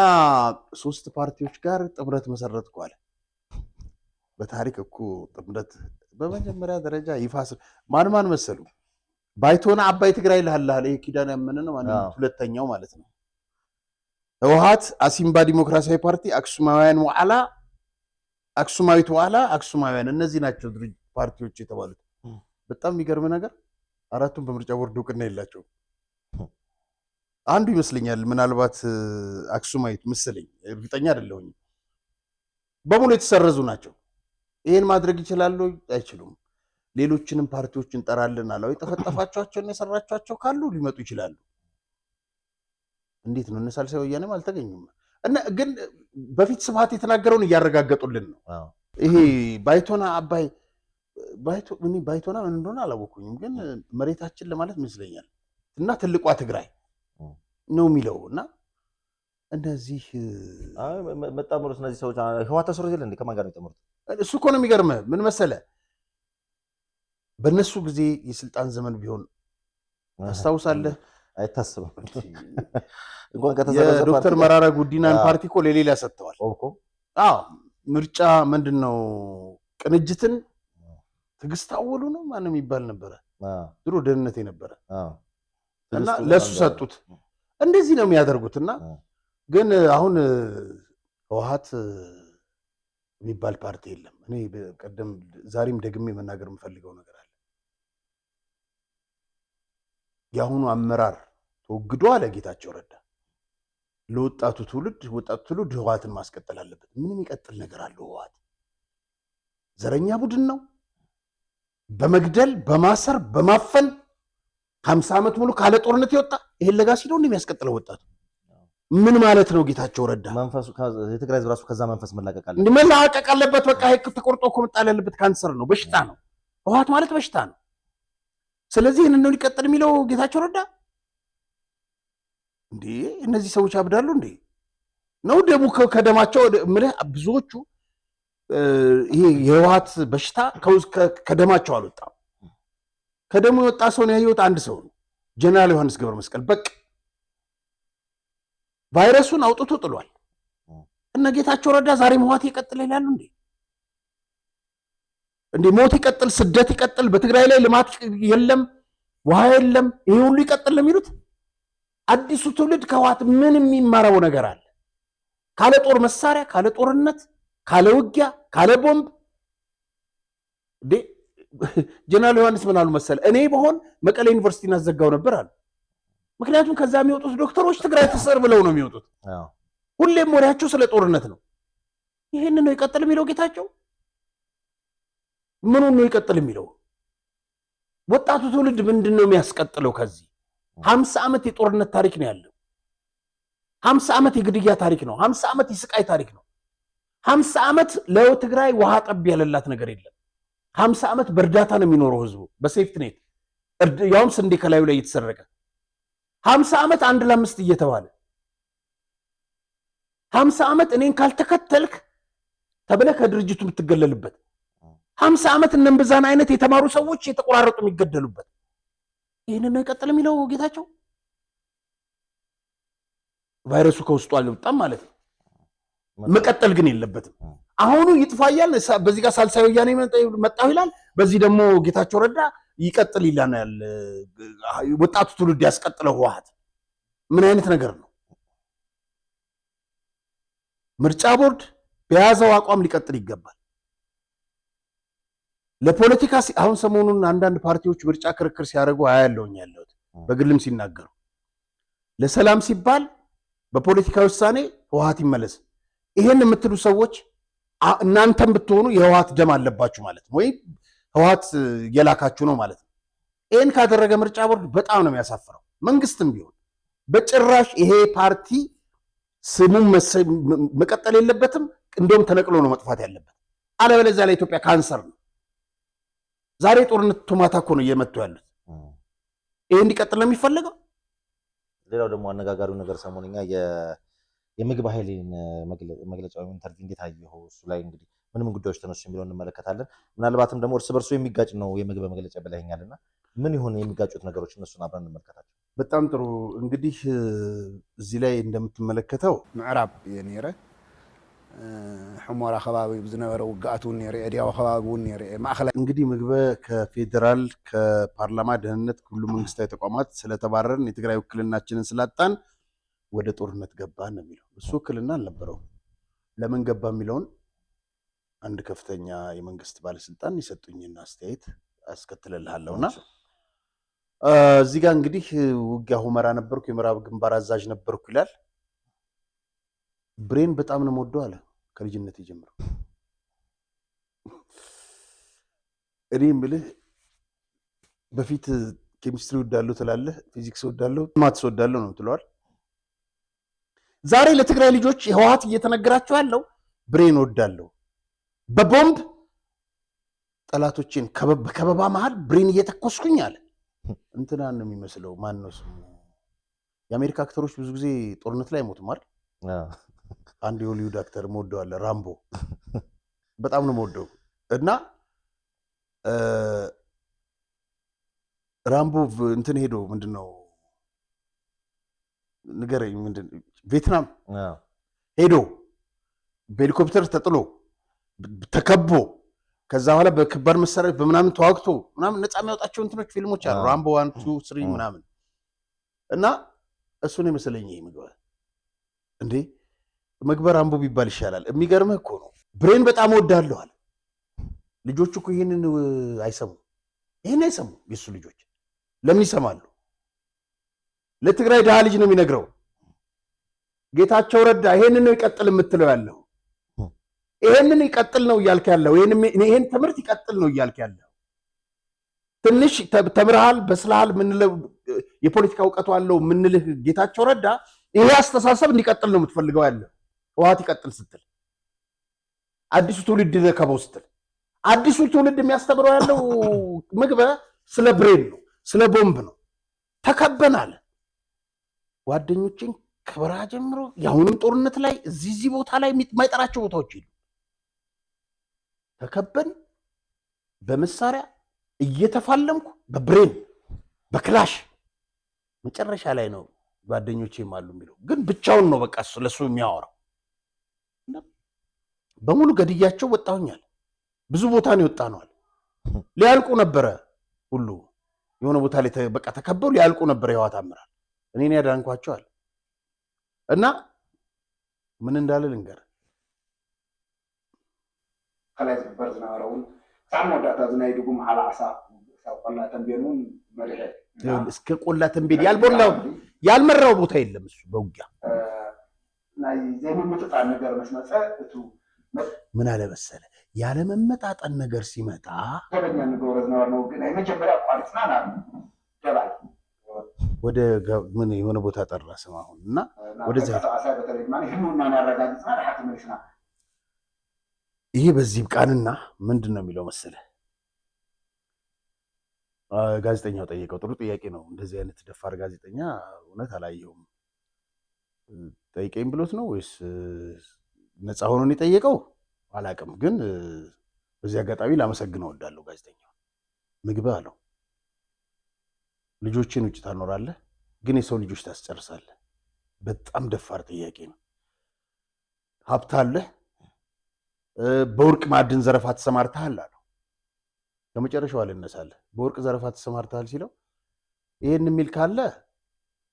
3 ፓርቲዎች ጋር ጥምረት መሰረትኩ አለ። በታሪክ እኮ ጥምረት በመጀመሪያ ደረጃ ይፋስ ማን መሰሉ? ባይቶና አባይ ትግራይ ለሐላለ ይሄ ኪዳን ያመነ ነው ማለት ሁለተኛው ማለት ነው። ህወሓት፣ አሲምባ ዲሞክራሲያዊ ፓርቲ፣ አክሱማዊት ዋዕላ፣ አክሱማውያን እነዚህ ናቸው ድርጅት ፓርቲዎች የተባሉት። በጣም የሚገርም ነገር 4ቱም በምርጫ ቦርድ እውቅና የላቸውም። አንዱ ይመስለኛል ምናልባት አክሱማዊት መሰለኝ፣ እርግጠኛ አይደለሁኝ። በሙሉ የተሰረዙ ናቸው። ይሄን ማድረግ ይችላሉ አይችሉም? ሌሎችንም ፓርቲዎች እንጠራለን አለው። የጠፈጠፋቸውና የሰራቻቸው ካሉ ሊመጡ ይችላሉ። እንዴት ነው? እነ ሳልሳይ ወያኔም አልተገኙም። እና ግን በፊት ስብሐት የተናገረውን እያረጋገጡልን ነው። ይሄ ባይቶና አባይ ባይቶና ምን እንደሆነ አላወኩኝም፣ ግን መሬታችን ለማለት ይመስለኛል እና ትልቋ ትግራይ ነው የሚለው እና እንደዚህ መጣመሩት እነዚህ ሰዎች ህወሓት ተሰሩ ይል እንዴ? ከማን ጋር ነው የተመሩት? እሱ እኮ ነው የሚገርምህ። ምን መሰለህ በእነሱ ጊዜ የስልጣን ዘመን ቢሆን ታስታውሳለህ? አይታስብም። ዶክተር መራራ ጉዲናን ፓርቲ እኮ ለሌላ ሰጥተዋል። ምርጫ ምንድን ነው ቅንጅትን ትዕግስት አወሉ ነው ማንም ይባል ነበረ ድሮ ደህንነት የነበረ እና ለሱ ሰጡት። እንደዚህ ነው የሚያደርጉትና ግን አሁን ህወሓት የሚባል ፓርቲ የለም። እኔ በቀደም ዛሬም ደግሜ መናገር የምፈልገው ነገር አለ። የአሁኑ አመራር ተወግዶ አለ ጌታቸው ረዳ። ለወጣቱ ትውልድ ህወሓትን ማስቀጠል አለበት። ምንም ይቀጥል ነገር አለው? ህወሓት ዘረኛ ቡድን ነው። በመግደል በማሰር በማፈን 50 ዓመት ሙሉ ካለ ጦርነት ይወጣ ይሄን ለጋሲ ነው እንደሚያስቀጥለው ወጣቱ ምን ማለት ነው? ጌታቸው ረዳ መንፈሱ የትግራይ ህዝብ ራሱ ከዛ መንፈስ መላቀቅ አለበት። በቃ ይሄ ተቆርጦ እኮ መጣል ያለበት ካንሰር ነው፣ በሽታ ነው። ህወሓት ማለት በሽታ ነው። ስለዚህ ይሄንን ነው ሊቀጥል የሚለው ጌታቸው ረዳ። እንዴ እነዚህ ሰዎች አብዳሉ እንዴ? ነው ደግሞ ከደማቸው ብዙዎቹ ይሄ የህወሓት በሽታ ከደማቸው አልወጣም። ከደሙ የወጣ ሰው ነው ያየሁት፣ አንድ ሰው ነው፣ ጀነራል ዮሐንስ ገብረ መስቀል። በቃ ቫይረሱን አውጥቶ ጥሏል። እነ ጌታቸው ረዳ ዛሬ ህወሓት ይቀጥል ይላሉ እንዴ? ሞት ይቀጥል፣ ስደት ይቀጥል፣ በትግራይ ላይ ልማት የለም፣ ውሃ የለም፣ ይሄ ሁሉ ይቀጥል ነው የሚሉት። አዲሱ ትውልድ ከህወሓት ምን የሚማረው ነገር አለ? ካለ ጦር መሳሪያ፣ ካለ ጦርነት፣ ካለ ውጊያ፣ ካለ ቦምብ ጀነራል ዮሐንስ ምን አሉ መሰለ እኔ በሆን መቀሌ ዩኒቨርሲቲን አዘጋው ነበር አሉ። ምክንያቱም ከዛ የሚወጡት ዶክተሮች ትግራይ ተሰር ብለው ነው የሚወጡት። ሁሌም ወሬያቸው ስለ ጦርነት ነው። ይሄን ነው ይቀጥል የሚለው ጌታቸው? ምኑን ነው ይቀጥል የሚለው? ወጣቱ ትውልድ ምንድነው የሚያስቀጥለው? ከዚህ 50 ዓመት የጦርነት ታሪክ ነው ያለው። 50 ዓመት የግድያ ታሪክ ነው። 50 ዓመት የስቃይ ታሪክ ነው። 50 ዓመት ለትግራይ ውሃ ጠብ ያለላት ነገር የለም። 50 ዓመት በእርዳታ ነው የሚኖረው ህዝቡ በሴፍቲ ኔት ያውም ስንዴ ከላዩ ላይ እየተሰረቀ 50 ዓመት 1 ለ5 እየተባለ 50 ዓመት እኔን ካልተከተልክ ተብለ ከድርጅቱ የምትገለልበት 50 ዓመት እነምብዛን አይነት የተማሩ ሰዎች የተቆራረጡ የሚገደሉበት ይሄንን ነው ይቀጥል የሚለው ጌታቸው? ቫይረሱ ከውስጡ አልወጣም ማለት ነው። መቀጠል ግን የለበትም። አሁኑ ይጥፋያል። በዚህ ጋር ሳልሳይ ወያኔ መጣው ይላል፣ በዚህ ደግሞ ጌታቸው ረዳ ይቀጥል ይላል። ወጣቱ ትውልድ ያስቀጥለው ህወሓት ምን አይነት ነገር ነው? ምርጫ ቦርድ በያዘው አቋም ሊቀጥል ይገባል። ለፖለቲካ አሁን ሰሞኑን አንዳንድ ፓርቲዎች ምርጫ ክርክር ሲያደርጉ አያለውኝ ያለሁት በግልም ሲናገሩ ለሰላም ሲባል በፖለቲካ ውሳኔ ህወሓት ይመለስ። ይሄን የምትሉ ሰዎች እናንተም ብትሆኑ የህወሓት ደም አለባችሁ ማለት ነው፣ ወይ ህወሓት የላካችሁ ነው ማለት ነው። ይሄን ካደረገ ምርጫ ቦርድ በጣም ነው የሚያሳፍረው። መንግስትም ቢሆን በጭራሽ ይሄ ፓርቲ ስሙን መቀጠል የለበትም፣ እንደውም ተነቅሎ ነው መጥፋት ያለበት። አለበለዚያ ለኢትዮጵያ ካንሰር ነው። ዛሬ ጦርነት ቶማታ እኮ ነው እየመጡ ያሉት። ይሄ እንዲቀጥል ነው የሚፈልገው። ሌላው ደግሞ አነጋጋሪው ነገር ሰሞኑኛ የምግብ ኃይልን መግለጫ ወይም ኢንተርቪው እንዴት አየኸው? እሱ ላይ እንግዲህ ምንም ጉዳዮች ተነሱ የሚለው እንመለከታለን። ምናልባትም ደግሞ እርስ በርሱ የሚጋጭ ነው የምግብ መግለጫ ብለኸኛልና ምን ይሆን የሚጋጩት ነገሮች? እነሱን አብረን እንመልከታቸው። በጣም ጥሩ። እንግዲህ እዚህ ላይ እንደምትመለከተው ምዕራብ የኔረ ሕሞራ ከባቢ ዝነበረ ውግኣቱ ነይረ ኤድያው ከባቢ ነይረ ማእከላይ እንግዲህ ምግበ ከፌዴራል ከፓርላማ ደህንነት ሁሉ መንግስታዊ ተቋማት ስለተባረርን የትግራይ ውክልናችንን ስላጣን ወደ ጦርነት ገባን ነው የሚለው። እሱ ውክልና አልነበረው። ለምን ገባ የሚለውን አንድ ከፍተኛ የመንግስት ባለስልጣን የሰጡኝን አስተያየት አስከትልልሃለሁና እዚህ ጋር እንግዲህ ውጊያ ሁመራ ነበርኩ፣ የምዕራብ ግንባር አዛዥ ነበርኩ ይላል። ብሬን በጣም ነው የምወደው አለ ከልጅነት ጀምሮ። እኔ የምልህ በፊት ኬሚስትሪ ወዳለሁ ትላለህ፣ ፊዚክስ ወዳለሁ፣ ማትስ ወዳለሁ ነው ትለዋል። ዛሬ ለትግራይ ልጆች ህወሓት እየተነገራቸው ያለው ብሬን ወዳለሁ፣ በቦምብ ጠላቶችን በከበባ መሃል ብሬን እየተኮስኩኝ አለ። እንትናን ነው የሚመስለው። ማን ነው ስሙ? የአሜሪካ አክተሮች ብዙ ጊዜ ጦርነት ላይ አይሞቱም አይደል? አንድ የሆሊውድ አክተር እወደዋለሁ፣ ራምቦ በጣም ነው የምወደው። እና ራምቦ እንትን ሄዶ ምንድነው ንገረኝ፣ ምንድን ቪየትናም ሄዶ በሄሊኮፕተር ተጥሎ ተከቦ ከዛ በኋላ በከባድ መሳሪያ በምናምን ተዋግቶ ምናምን ነፃ የሚያወጣቸው እንትኖች ፊልሞች አሉ። ራምቦ 1 2 3 ምናምን እና እሱን የመሰለኝ ይሄ ምግብ እንዴ መግበር ራምቦ ቢባል ይሻላል። የሚገርምህ እኮ ነው ብሬን በጣም እወዳለሁ አለ። ልጆቹ እኮ ይሄንን አይሰሙም። ይሄን አይሰሙም። የሱ ልጆች ለምን ይሰማሉ? ለትግራይ ድሃ ልጅ ነው የሚነግረው። ጌታቸው ረዳ ይሄንን ነው ይቀጥል የምትለው ያለው፣ ይሄንን ይቀጥል ነው እያልክ ያለው፣ ይሄን ትምህርት ይቀጥል ነው እያልክ ያለው። ትንሽ ተምርሃል በስልሃል ምንለው የፖለቲካ እውቀቱ አለው ምንልህ ጌታቸው ረዳ ይሄ አስተሳሰብ እንዲቀጥል ነው የምትፈልገው ያለው። ህወሓት ይቀጥል ስትል፣ አዲሱ ትውልድ ይረከበው ስትል፣ አዲሱ ትውልድ የሚያስተምረው ያለው ምግበ ስለ ብሬን ነው፣ ስለ ቦምብ ነው። ተከበናል። ጓደኞችን ከበረሃ ጀምሮ የአሁንም ጦርነት ላይ እዚህ ቦታ ላይ የማይጠራቸው ቦታዎች የሉ። ተከበን በመሳሪያ እየተፋለምኩ በብሬን በክላሽ መጨረሻ ላይ ነው ጓደኞቼም አሉ የሚለው። ግን ብቻውን ነው በቃ ስለሱ የሚያወራው። በሙሉ ገድያቸው ወጣሁኛል። ብዙ ቦታ ነው የወጣ ነዋል። ሊያልቁ ነበረ ሁሉ የሆነ ቦታ ላይ በቃ ተከበው ሊያልቁ ነበረ የህወሓት አመራር። እኔን ያዳንኳቸዋል። እና ምን እንዳለ ልንገር። ከላይ ዝግበር ዝነበረውን ሳም ወዳታ ዝናይ ድጉም ሓላሳ ቆላ ተንቤኑን መሪሄ እስከ ቆላ ተንቤን ያልመራው ቦታ የለም እሱ በውጊያ ናይ ዘይመጣጣን ነገር መስመጸ እቱ ምን አለ መሰለ ያለ መመጣጣን ነገር ሲመጣ ተበኛ ነገር ነው ግን አይ መጀመሪያ ቋርጥና ና ደባይ ወደ ምን የሆነ ቦታ ጠራ ስማሁንና ወደዛ አሳ በተለይ ማለት ህሙና ያረጋግጥና ለሐት መልስና ይሄ በዚህ ቃንና ምንድነው የሚለው መሰለ ጋዜጠኛው ጠየቀው ጥሩ ጥያቄ ነው እንደዚህ አይነት ደፋር ጋዜጠኛ እውነት አላየውም ጠይቀኝ ብሎት ነው ወይስ ነፃ ሆኖ ነው የጠየቀው አላቅም ግን በዚህ አጋጣሚ ላመሰግነው ወዳለው ጋዜጠኛው ምግብ አለው ልጆችን ውጭ ታኖራለህ ግን የሰው ልጆች ታስጨርሳለህ በጣም ደፋር ጥያቄ ነው ሀብት አለ በወርቅ ማዕድን ዘረፋ ተሰማርተሃል አለው ከመጨረሻው አልነሳለህ በወርቅ ዘረፋ ተሰማርተሃል ሲለው ይሄን የሚል ካለ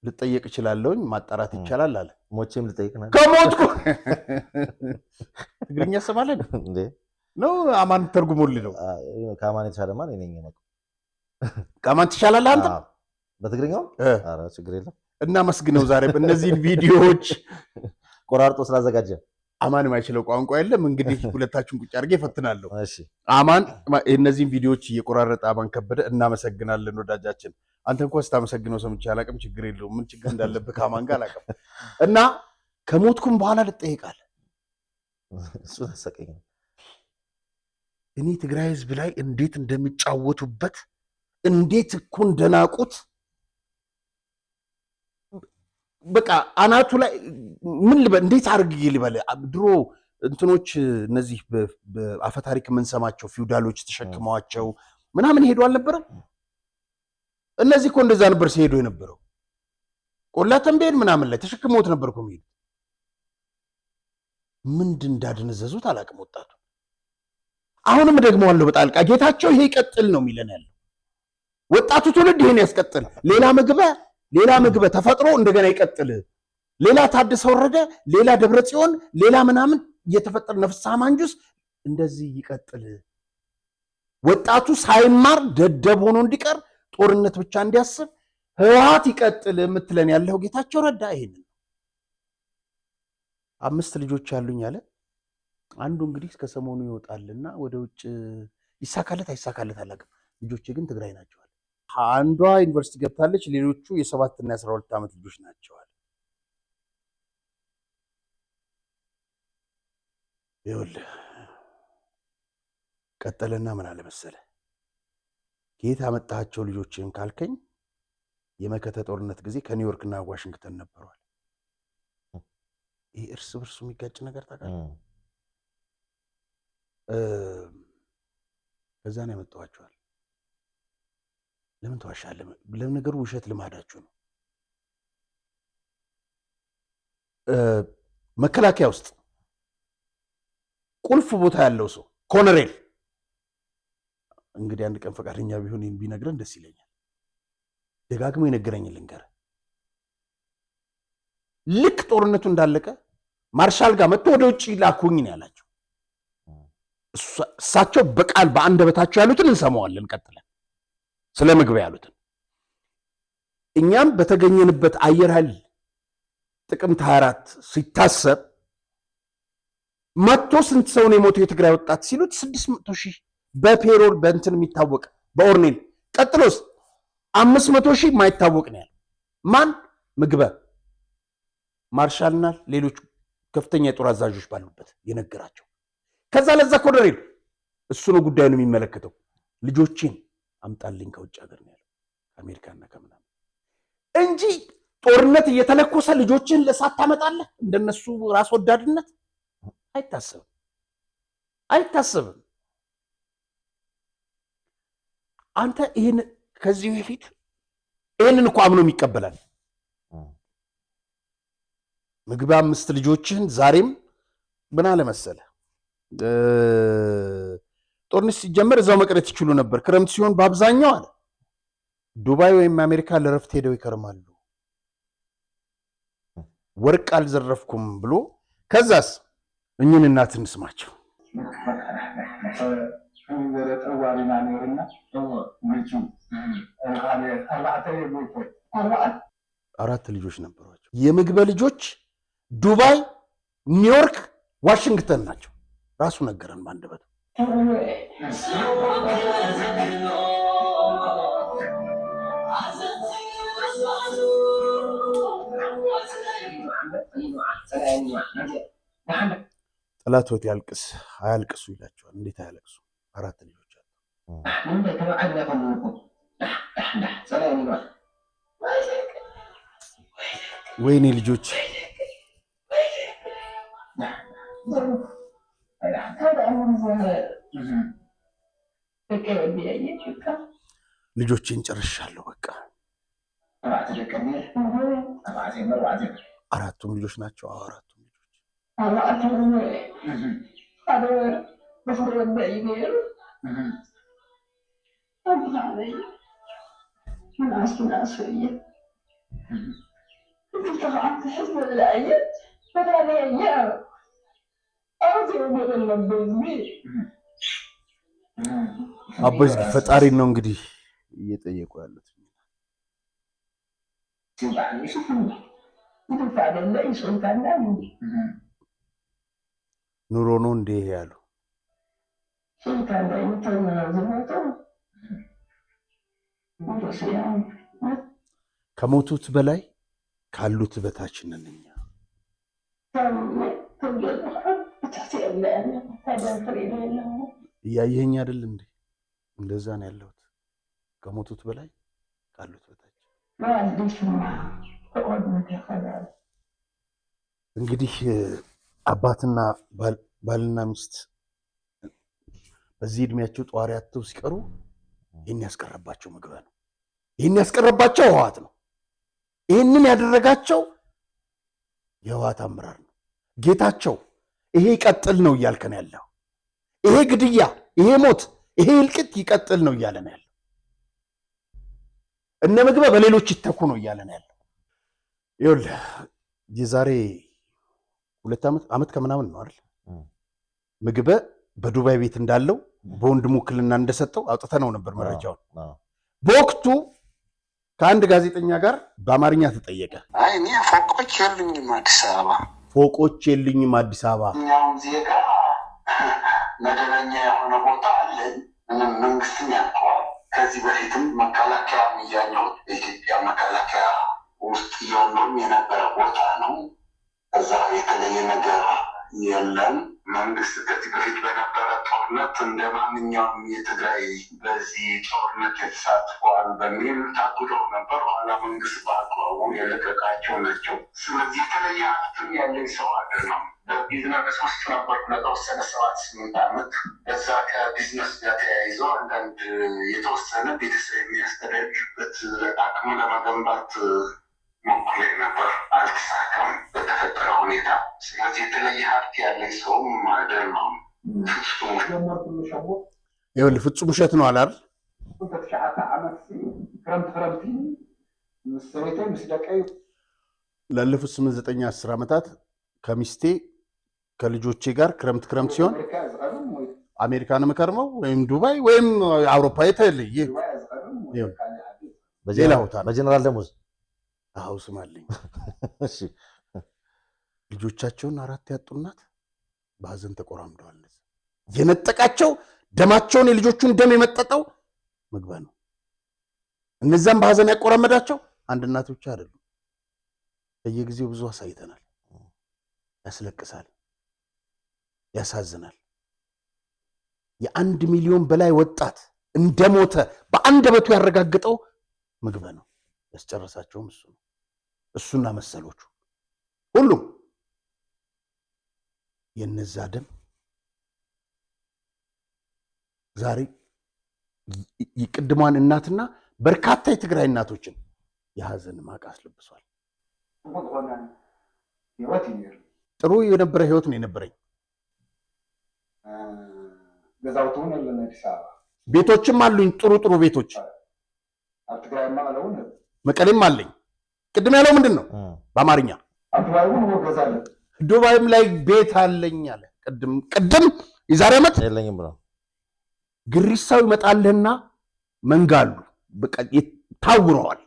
ልጠየቅ እችላለሁኝ ማጣራት ይቻላል አለ ሞቼም ልጠይቅና ከሞትኩ ትግርኛ ሰማለን እንዴ ነው አማን ተርጉሞልኝ ነው ከአማን የተሻለ ማን ነኝ ነው ከአማን ትሻላለህ አንተ በትግርኛው ኧረ ችግር የለም እና መስግነው ዛሬ በእነዚህ ቪዲዮዎች ቆራርጦ ስላዘጋጀ አማን የማይችለው ቋንቋ የለም እንግዲህ ሁለታችሁን ቁጭ አድርጌ ፈትናለሁ እሺ አማን እነዚህን ቪዲዮዎች እየቆራረጠ አማን ከበደ እናመሰግናለን ወዳጃችን አንተ እንኳን ስታመሰግነው ሰምቼ አላቅም ችግር የለውም ምን ችግር እንዳለብህ ከአማን ጋር አላቅም እና ከሞትኩም በኋላ ልጠይቃል እሱ ተሰቀኝ እኔ ትግራይ ህዝብ ላይ እንዴት እንደሚጫወቱበት እንዴት እኮ እንደናቁት በቃ አናቱ ላይ ምን ልበል እንዴት አድርጌ ልበል ድሮ እንትኖች እነዚህ በአፈ ታሪክ የምንሰማቸው ፊውዳሎች ተሸክመዋቸው ምናምን ሄዱ አልነበረ እነዚህ እኮ እንደዛ ነበር ሲሄዱ የነበረው ቆላ ተንቤን ምናምን ላይ ተሸክመውት ነበር እኮ የሚሄዱ ምንድን እንዳደነዘዙት አላቅም ወጣቱ አሁንም ደግሞ አለው በጣልቃ ጌታቸው ይሄ ይቀጥል ነው የሚለን ያለው ወጣቱ ትውልድ ይሄን ያስቀጥል ሌላ ምግበ ተፈጥሮ እንደገና ይቀጥል ሌላ ታድሰ ወረደ ሌላ ደብረ ጽዮን ሌላ ምናምን እየተፈጠረ ነፍስሃ ማንጁስ እንደዚህ ይቀጥል ወጣቱ ሳይማር ደደብ ሆኖ እንዲቀር ጦርነት ብቻ እንዲያስብ ህወሓት ይቀጥል የምትለን ያለው ጌታቸው ረዳ ይሄን 5 ልጆች ያሉኝ አለ አንዱ እንግዲህ ከሰሞኑ ይወጣልና ወደ ውጭ ይሳካለት አይሳካለት አላውቅም ልጆቼ ግን ትግራይ ናቸው አንዷ ዩኒቨርሲቲ ገብታለች ሌሎቹ የ7 እና 12 ዓመት ልጆች ናቸው ይኸውልህ ቀጠለና ምን አለ መሰለ ጌታ አመጣቸው ልጆችን ካልከኝ የመከተ ጦርነት ጊዜ ከኒውዮርክ እና ዋሽንግተን ነበርዋል ይሄ እርስ በርሱ የሚጋጭ ነገር ታውቃለህ ከዛ ነው ያመጣዋቸዋል ለምን ተዋሻለህ ለነገሩ ውሸት ልማዳችሁ ነው መከላከያ ውስጥ ቁልፍ ቦታ ያለው ሰው ኮሎኔል እንግዲህ አንድ ቀን ፈቃደኛ ቢሆን ቢነግረን ደስ ይለኛል ደጋግሞ የነገረኝ ልንገር ልክ ጦርነቱ እንዳለቀ ማርሻል ጋር መጥቶ ወደ ውጭ ላኩኝ ነው ያላቸው እሳቸው በቃል በአንደበታቸው ያሉትን እንሰማዋለን ቀጥለን ስለ ምግብ ያሉትን እኛም በተገኘንበት አየር ኃይል ጥቅምት 24 ሲታሰብ መጥቶ ስንት ሰው ነው የሞተው የትግራይ ወጣት ሲሉት 600,000 በፔሮል በእንትን የሚታወቅ በኦርኔል ቀጥሎስ 500,000 የማይታወቅ ነው ያለው ማን ምግበ ማርሻልና ሌሎች ከፍተኛ የጦር አዛዦች ባሉበት የነገራቸው ከዛ ለዛ ኮሎኔል እሱ ነው ጉዳዩን የሚመለከተው ልጆችን አምጣልኝ ከውጭ ሀገር ነው ያለው አሜሪካና ከምናምን እንጂ ጦርነት እየተለኮሰ ልጆችን ለሳት ታመጣለህ እንደነሱ ራስ ወዳድነት አይታሰብም አንተ ይሄን ከዚህ በፊት ይሄንን እኮ አምኖ ይቀበላል ምግብ 5 ልጆችን ዛሬም ምን አለ መሰለ ጦርነት ሲጀመር እዛው መቅረት ይችሉ ነበር ክረምት ሲሆን በአብዛኛው አለ ዱባይ ወይም አሜሪካ ለረፍት ሄደው ይከርማሉ ወርቅ አልዘረፍኩም ብሎ ከዛስ እኚህን እናት እንስማቸው 4 ልጆች ነበሯቸው። የምግበ ልጆች ዱባይ፣ ኒውዮርክ፣ ዋሽንግተን ናቸው። ራሱ ነገረን ባንደበቱ። ጠላቶት ያልቅስ አያልቅሱ ይላቸዋል። እንዴት አያለቅሱ? 4 ልጆች አሉ። ወይኔ ልጆች ልጆችን ጨርሻለሁ። በቃ 4ቱም ልጆች ናቸው። 4ቱም አባይ ፈጣሪ ነው እንግዲህ እየጠየቁ ያሉት። ኑሮ ነው እንዴ ያሉ ከሞቱት በላይ ካሉት በታች ነን እኛ። እያየኸኝ አይደል እንዴ? እንደዛ ነው ያለሁት። ከሞቱት በላይ ካሉት በታች። እንግዲህ አባትና ባልና ሚስት በዚህ እድሜያቸው ጧሪ አጥተው ሲቀሩ ይህን ያስቀረባቸው ምግብ ነው። ይህን ያስቀረባቸው ህወሓት ነው። ይህንን ያደረጋቸው የህወሓት አመራር ነው። ጌታቸው ይሄ ይቀጥል ነው እያልከን ያለው። ይሄ ግድያ፣ ይሄ ሞት፣ ይሄ እልቂት ይቀጥል ነው እያለን ያለው። እነ ምግበ በሌሎች ይተኩ ነው እያለን ያለው። ይኸውልህ የዛሬ 2 ዓመት ከምናምን ነው አይደል ምግበ በዱባይ ቤት እንዳለው በወንድሙ ውክልና እንደሰጠው አውጥተነው ነበር መረጃውን። በወቅቱ ከአንድ ጋዜጠኛ ጋር በአማርኛ ተጠየቀ። አይ እኔ ፎቆች የሉኝም አዲስ አበባ፣ ፎቆች የሉኝም አዲስ አበባ። እኛውም ዜጋ መደበኛ የሆነ ቦታ አለን። ምንም መንግስትም ያውቀዋል። ከዚህ በፊትም መከላከያ እያለሁት በኢትዮጵያ መከላከያ ውስጥ እያለሁም የነበረ ቦታ ነው። ከዛ የተለየ ነገር የለም። መንግስት ከዚህ በፊት በነበረ ጦርነት እንደ ማንኛውም የትግራይ በዚህ ጦርነት የተሳትፏል በሚል ታጉደው ነበር። ኋላ መንግስት በአግባቡ የለቀቃቸው ናቸው። ስለዚህ የተለየ ሀብትም ያለኝ ሰው ሀገር ነው። በቢዝነስ ውስጥ ነበርኩ ለተወሰነ 7-8 ዓመት። በዛ ከቢዝነስ ጋር ተያይዞ አንዳንድ የተወሰነ ቤተሰብ የሚያስተዳድርበት አቅም ለመገንባት ሞክሬ ነበር፣ አልተሳካም በተፈጠረ ሁኔታ። ስለዚህ የተለየ ሀብት ያለኝ ሰውም አይደለሁም። ይኸውልህ ፍጹም ውሸት ነው አላል። ላለፉት 8-9-10 ዓመታት ከሚስቴ ከልጆቼ ጋር ክረምት ሲሆን አሜሪካን መከርመው ወይም ዱባይ ወይም አውሮፓ የተለየ በጀነራል ደሞዝ አው ስማልኝ። እሺ ልጆቻቸውን 4 ያጡናት በሐዘን ተቆራምደዋል። የነጠቃቸው ደማቸውን የልጆቹን ደም የመጠጠው ምግበ ነው። እነዛም በሐዘን ያቆራመዳቸው አንድ እናት ብቻ አይደሉም። በየጊዜው ብዙ አሳይተናል። ያስለቅሳል፣ ያሳዝናል። የ1 ሚሊዮን በላይ ወጣት እንደሞተ በአንደበቱ ያረጋግጠው ምግበ ነው። ያስጨረሳቸውም እሱ ነው። እሱና መሰሎቹ ሁሉም የነዛ ደም ዛሬ የቅድሟን እናትና በርካታ የትግራይ እናቶችን የሐዘን ማቅ አስለብሷል። ጥሩ የነበረ ህይወት ነው የነበረኝ። ቤቶችም አሉኝ፣ ጥሩ ቤቶች መቀሌም አለኝ። ቅድም ያለው ምንድን ነው በአማርኛ? ዱባይም ላይ ቤት አለኝ አለ። ቅድም የዛሬ ዓመት የለኝም ብሎ ግሪሳው ይመጣልህና መንጋሉ በቃ ታውረዋል።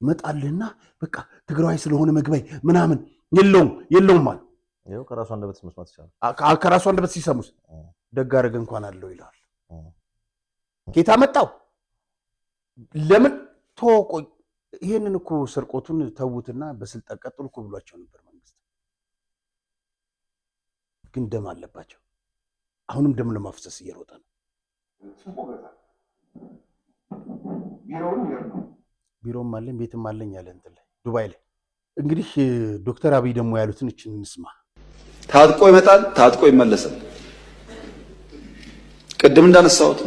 ይመጣልህና በቃ ትግራይ ስለሆነ መግባይ ምናምን የለውም ማለት ይኸው ከራሱ አንደበት መስማት ይችላል። ከራሱ አንደበት ሲሰሙስ ደግ አደረገ እንኳን አለው ይላል። ጌታ መጣው ለምን ተቆይ ይሄንን እኮ ስርቆቱን ተውትና በስልጣን ቀጥሉ እኮ ብሏቸው ነበር መንግስት። ግን ደም አለባቸው። አሁንም ደም ለማፍሰስ እየሮጠ ነው። ቢሮም አለኝ ቤትም አለኝ ያለ እንትን ላይ ዱባይ ላይ። እንግዲህ ዶክተር አብይ ደግሞ ያሉትን እችን እንስማ። ታጥቆ ይመጣል፣ ታጥቆ ይመለሳል። ቅድም እንዳነሳሁት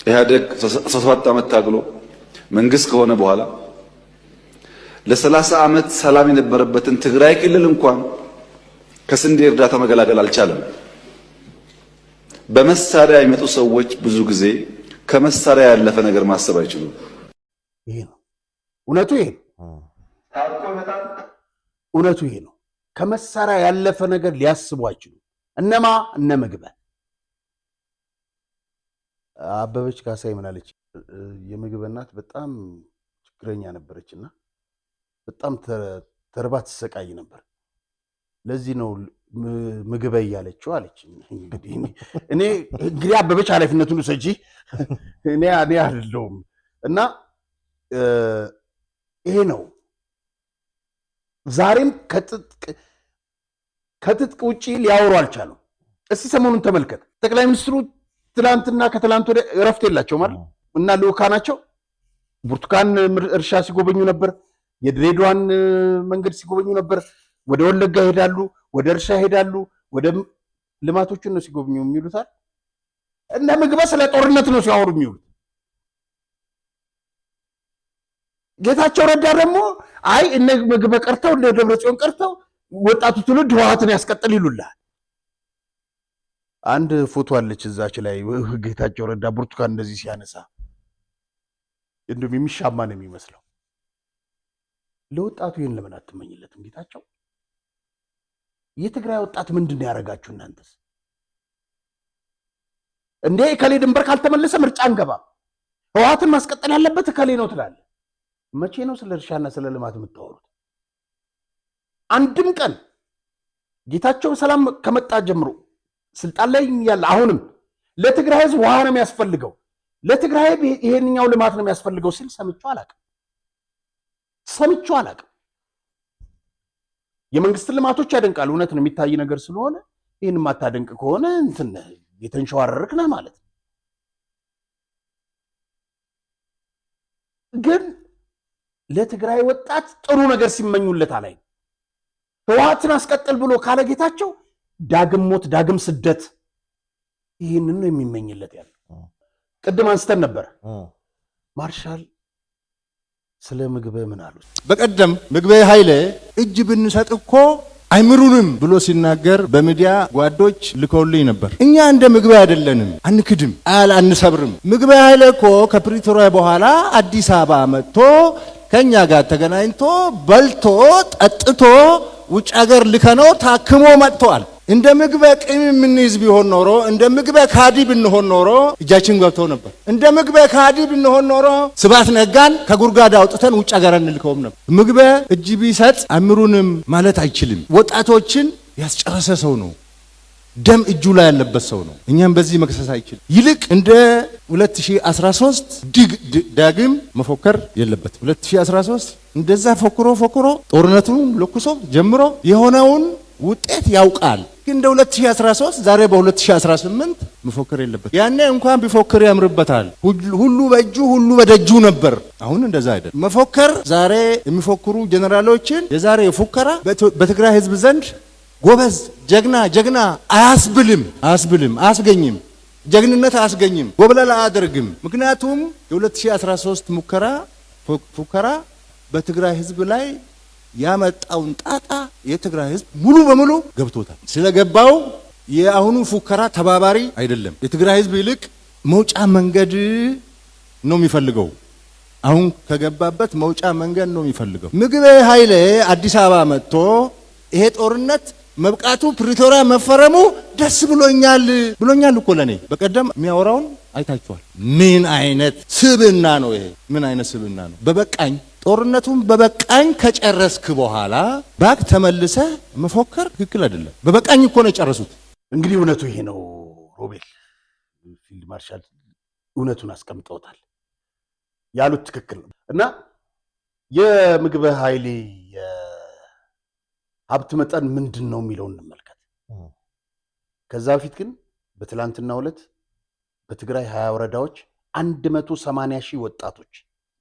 ኢህአዴግ 17 ዓመት ታግሎ መንግስት ከሆነ በኋላ ለ30 ዓመት ሰላም የነበረበትን ትግራይ ክልል እንኳን ከስንዴ እርዳታ መገላገል አልቻለም። በመሳሪያ የሚመጡ ሰዎች ብዙ ጊዜ ከመሳሪያ ያለፈ ነገር ማሰብ አይችሉም። ይሄ ነው እውነቱ። ይሄ እውነቱ ይሄ ነው። ከመሳሪያ ያለፈ ነገር ሊያስቡ አይችሉም። እነ ምግበ አበበች ካሳይ ምን አለች? የምግብ እናት በጣም ችግረኛ ነበረችና በጣም ተርባ ትሰቃይ ነበር። ለዚህ ነው ምግበ እያለችው አለች። እንግዲህ አበበች ኃላፊነቱን ሰጂ እኔ አይደለሁም። እና ይሄ ነው ዛሬም ከትጥቅ ውጪ ሊያወሩ አልቻሉም። እስቲ ሰሞኑን ተመልከት። ጠቅላይ ሚኒስትሩ ትላንትና ከትላንት ወደ እረፍት የላቸው ማለት እና ልኡካናቸው ብርቱካን እርሻ ሲጎበኙ ነበር። የድሬዳዋን መንገድ ሲጎበኙ ነበር። ወደ ወለጋ ይሄዳሉ፣ ወደ እርሻ ይሄዳሉ፣ ወደ ልማቶችን ነው ሲጎበኙ የሚሉታል። እነ ምግበ ስለ ጦርነት ነው ሲያወሩ የሚውሉት። ጌታቸው ረዳ ደግሞ አይ እነ ምግበ ቀርተው እነ ደብረጽዮን ቀርተው ወጣቱ ትውልድ ህወሓትን ያስቀጥል ይሉልሃል። አንድ ፎቶ አለች እዛች ላይ ጌታቸው ረዳ ብርቱካን እንደዚህ ሲያነሳ እንደውም የሚሻማ ነው የሚመስለው። ለወጣቱ ይህን ለምን አትመኝለትም ጌታቸው? የትግራይ ወጣት ምንድን ያደረጋችሁ እናንተስ? እንዴ ከሌ ድንበር ካልተመለሰ ምርጫ አንገባም፣ ህወሓትን ማስቀጠል ያለበት ከሌ ነው ትላለህ። መቼ ነው ስለ እርሻና ስለ ልማት የምታወሩት? አንድም ቀን ጌታቸው ሰላም ከመጣ ጀምሮ ስልጣን ላይ ያለ አሁንም ለትግራይ ህዝብ ውሃ ነው የሚያስፈልገው፣ ለትግራይ ይሄንኛው ልማት ነው የሚያስፈልገው ሲል ሰምቼው አላውቅም። የመንግስትን ልማቶች ያደንቃል። እውነት ነው የሚታይ ነገር ስለሆነ ይህን የማታደንቅ ከሆነ እንትን የተንሸዋረርክ ነህ ማለት ነው። ግን ለትግራይ ወጣት ጥሩ ነገር ሲመኙለት አላይ ህወሓትን አስቀጥል ብሎ ካለ ጌታቸው ዳግም ሞት ዳግም ስደት ይህንን ነው የሚመኝለት ያለው። ቅድም አንስተን ነበር ማርሻል ስለ ምግበ ምን አሉት? በቀደም ምግበ ኃይሌ እጅ ብንሰጥ እኮ አይምሩንም ብሎ ሲናገር በሚዲያ ጓዶች ልከውልኝ ነበር። እኛ እንደ ምግበ አይደለንም፣ አንክድም፣ አንሰብርም። ምግበ ኃይሌ እኮ ከፕሪቶሪያ በኋላ አዲስ አበባ መጥቶ ከኛ ጋር ተገናኝቶ በልቶ ጠጥቶ ውጭ ሀገር ልከነው ታክሞ መጥተዋል። እንደ ምግበ ቅም የምንይዝ ቢሆን ኖሮ፣ እንደ ምግበ ካዲ ብንሆን ኖሮ እጃችን ገብተው ነበር። እንደ ምግበ ካዲ ብንሆን ኖሮ ስብሐት ነጋን ከጉርጋዳ አውጥተን ውጭ ሀገር እንልከውም ነበር። ምግበ እጅ ቢሰጥ አእምሩንም ማለት አይችልም። ወጣቶችን ያስጨረሰ ሰው ነው። ደም እጁ ላይ ያለበት ሰው ነው። እኛም በዚህ መክሰስ አይችልም። ይልቅ እንደ 2013 ዳግም መፎከር የለበትም። 2013 እንደዛ ፎክሮ ጦርነቱን ለኩሶ ጀምሮ የሆነውን ውጤት ያውቃል። ግን እንደ 2013 ዛሬ በ2018 መፎከር የለበትም። ያኔ እንኳን ቢፎክር ያምርበታል። ሁሉ በእጁ ሁሉ በደጁ ነበር። አሁን እንደዛ አይደለም። መፎከር ዛሬ የሚፎክሩ ጀነራሎችን የዛሬ ፉከራ በትግራይ ህዝብ ዘንድ ጎበዝ ጀግና አያስብልም፣ አያስገኝም፣ ጀግንነት አያስገኝም፣ ጎብለል አያደርግም። ምክንያቱም የ2013 ፉከራ በትግራይ ህዝብ ላይ ያመጣውን ጣጣ የትግራይ ህዝብ ሙሉ በሙሉ ገብቶታል። ስለገባው የአሁኑ ፉከራ ተባባሪ አይደለም። የትግራይ ህዝብ ይልቅ መውጫ መንገድ ነው የሚፈልገው። አሁን ከገባበት መውጫ መንገድ ነው የሚፈልገው። ምግበ ኃይሌ አዲስ አበባ መጥቶ ይሄ ጦርነት መብቃቱ ፕሪቶሪያ መፈረሙ ደስ ብሎኛል እኮ ለኔ። በቀደም የሚያወራውን አይታችኋል። ምን አይነት ስብና ነው ይሄ? ምን አይነት ስብና ነው? በበቃኝ ጦርነቱን በበቃኝ ከጨረስክ በኋላ ባክ ተመልሰህ መፎከር ትክክል አይደለም። በበቃኝ እኮ ነው የጨረሱት። እንግዲህ እውነቱ ይሄ ነው። ሮቤል ፊልድ ማርሻል እውነቱን አስቀምጠውታል። ያሉት ትክክል ነው እና የምግበ ኃይሌ የሀብት መጠን ምንድን ነው የሚለውን እንመልከት። ከዛ በፊት ግን በትላንትናው ዕለት በትግራይ 20 ወረዳዎች 180 ሺህ ወጣቶች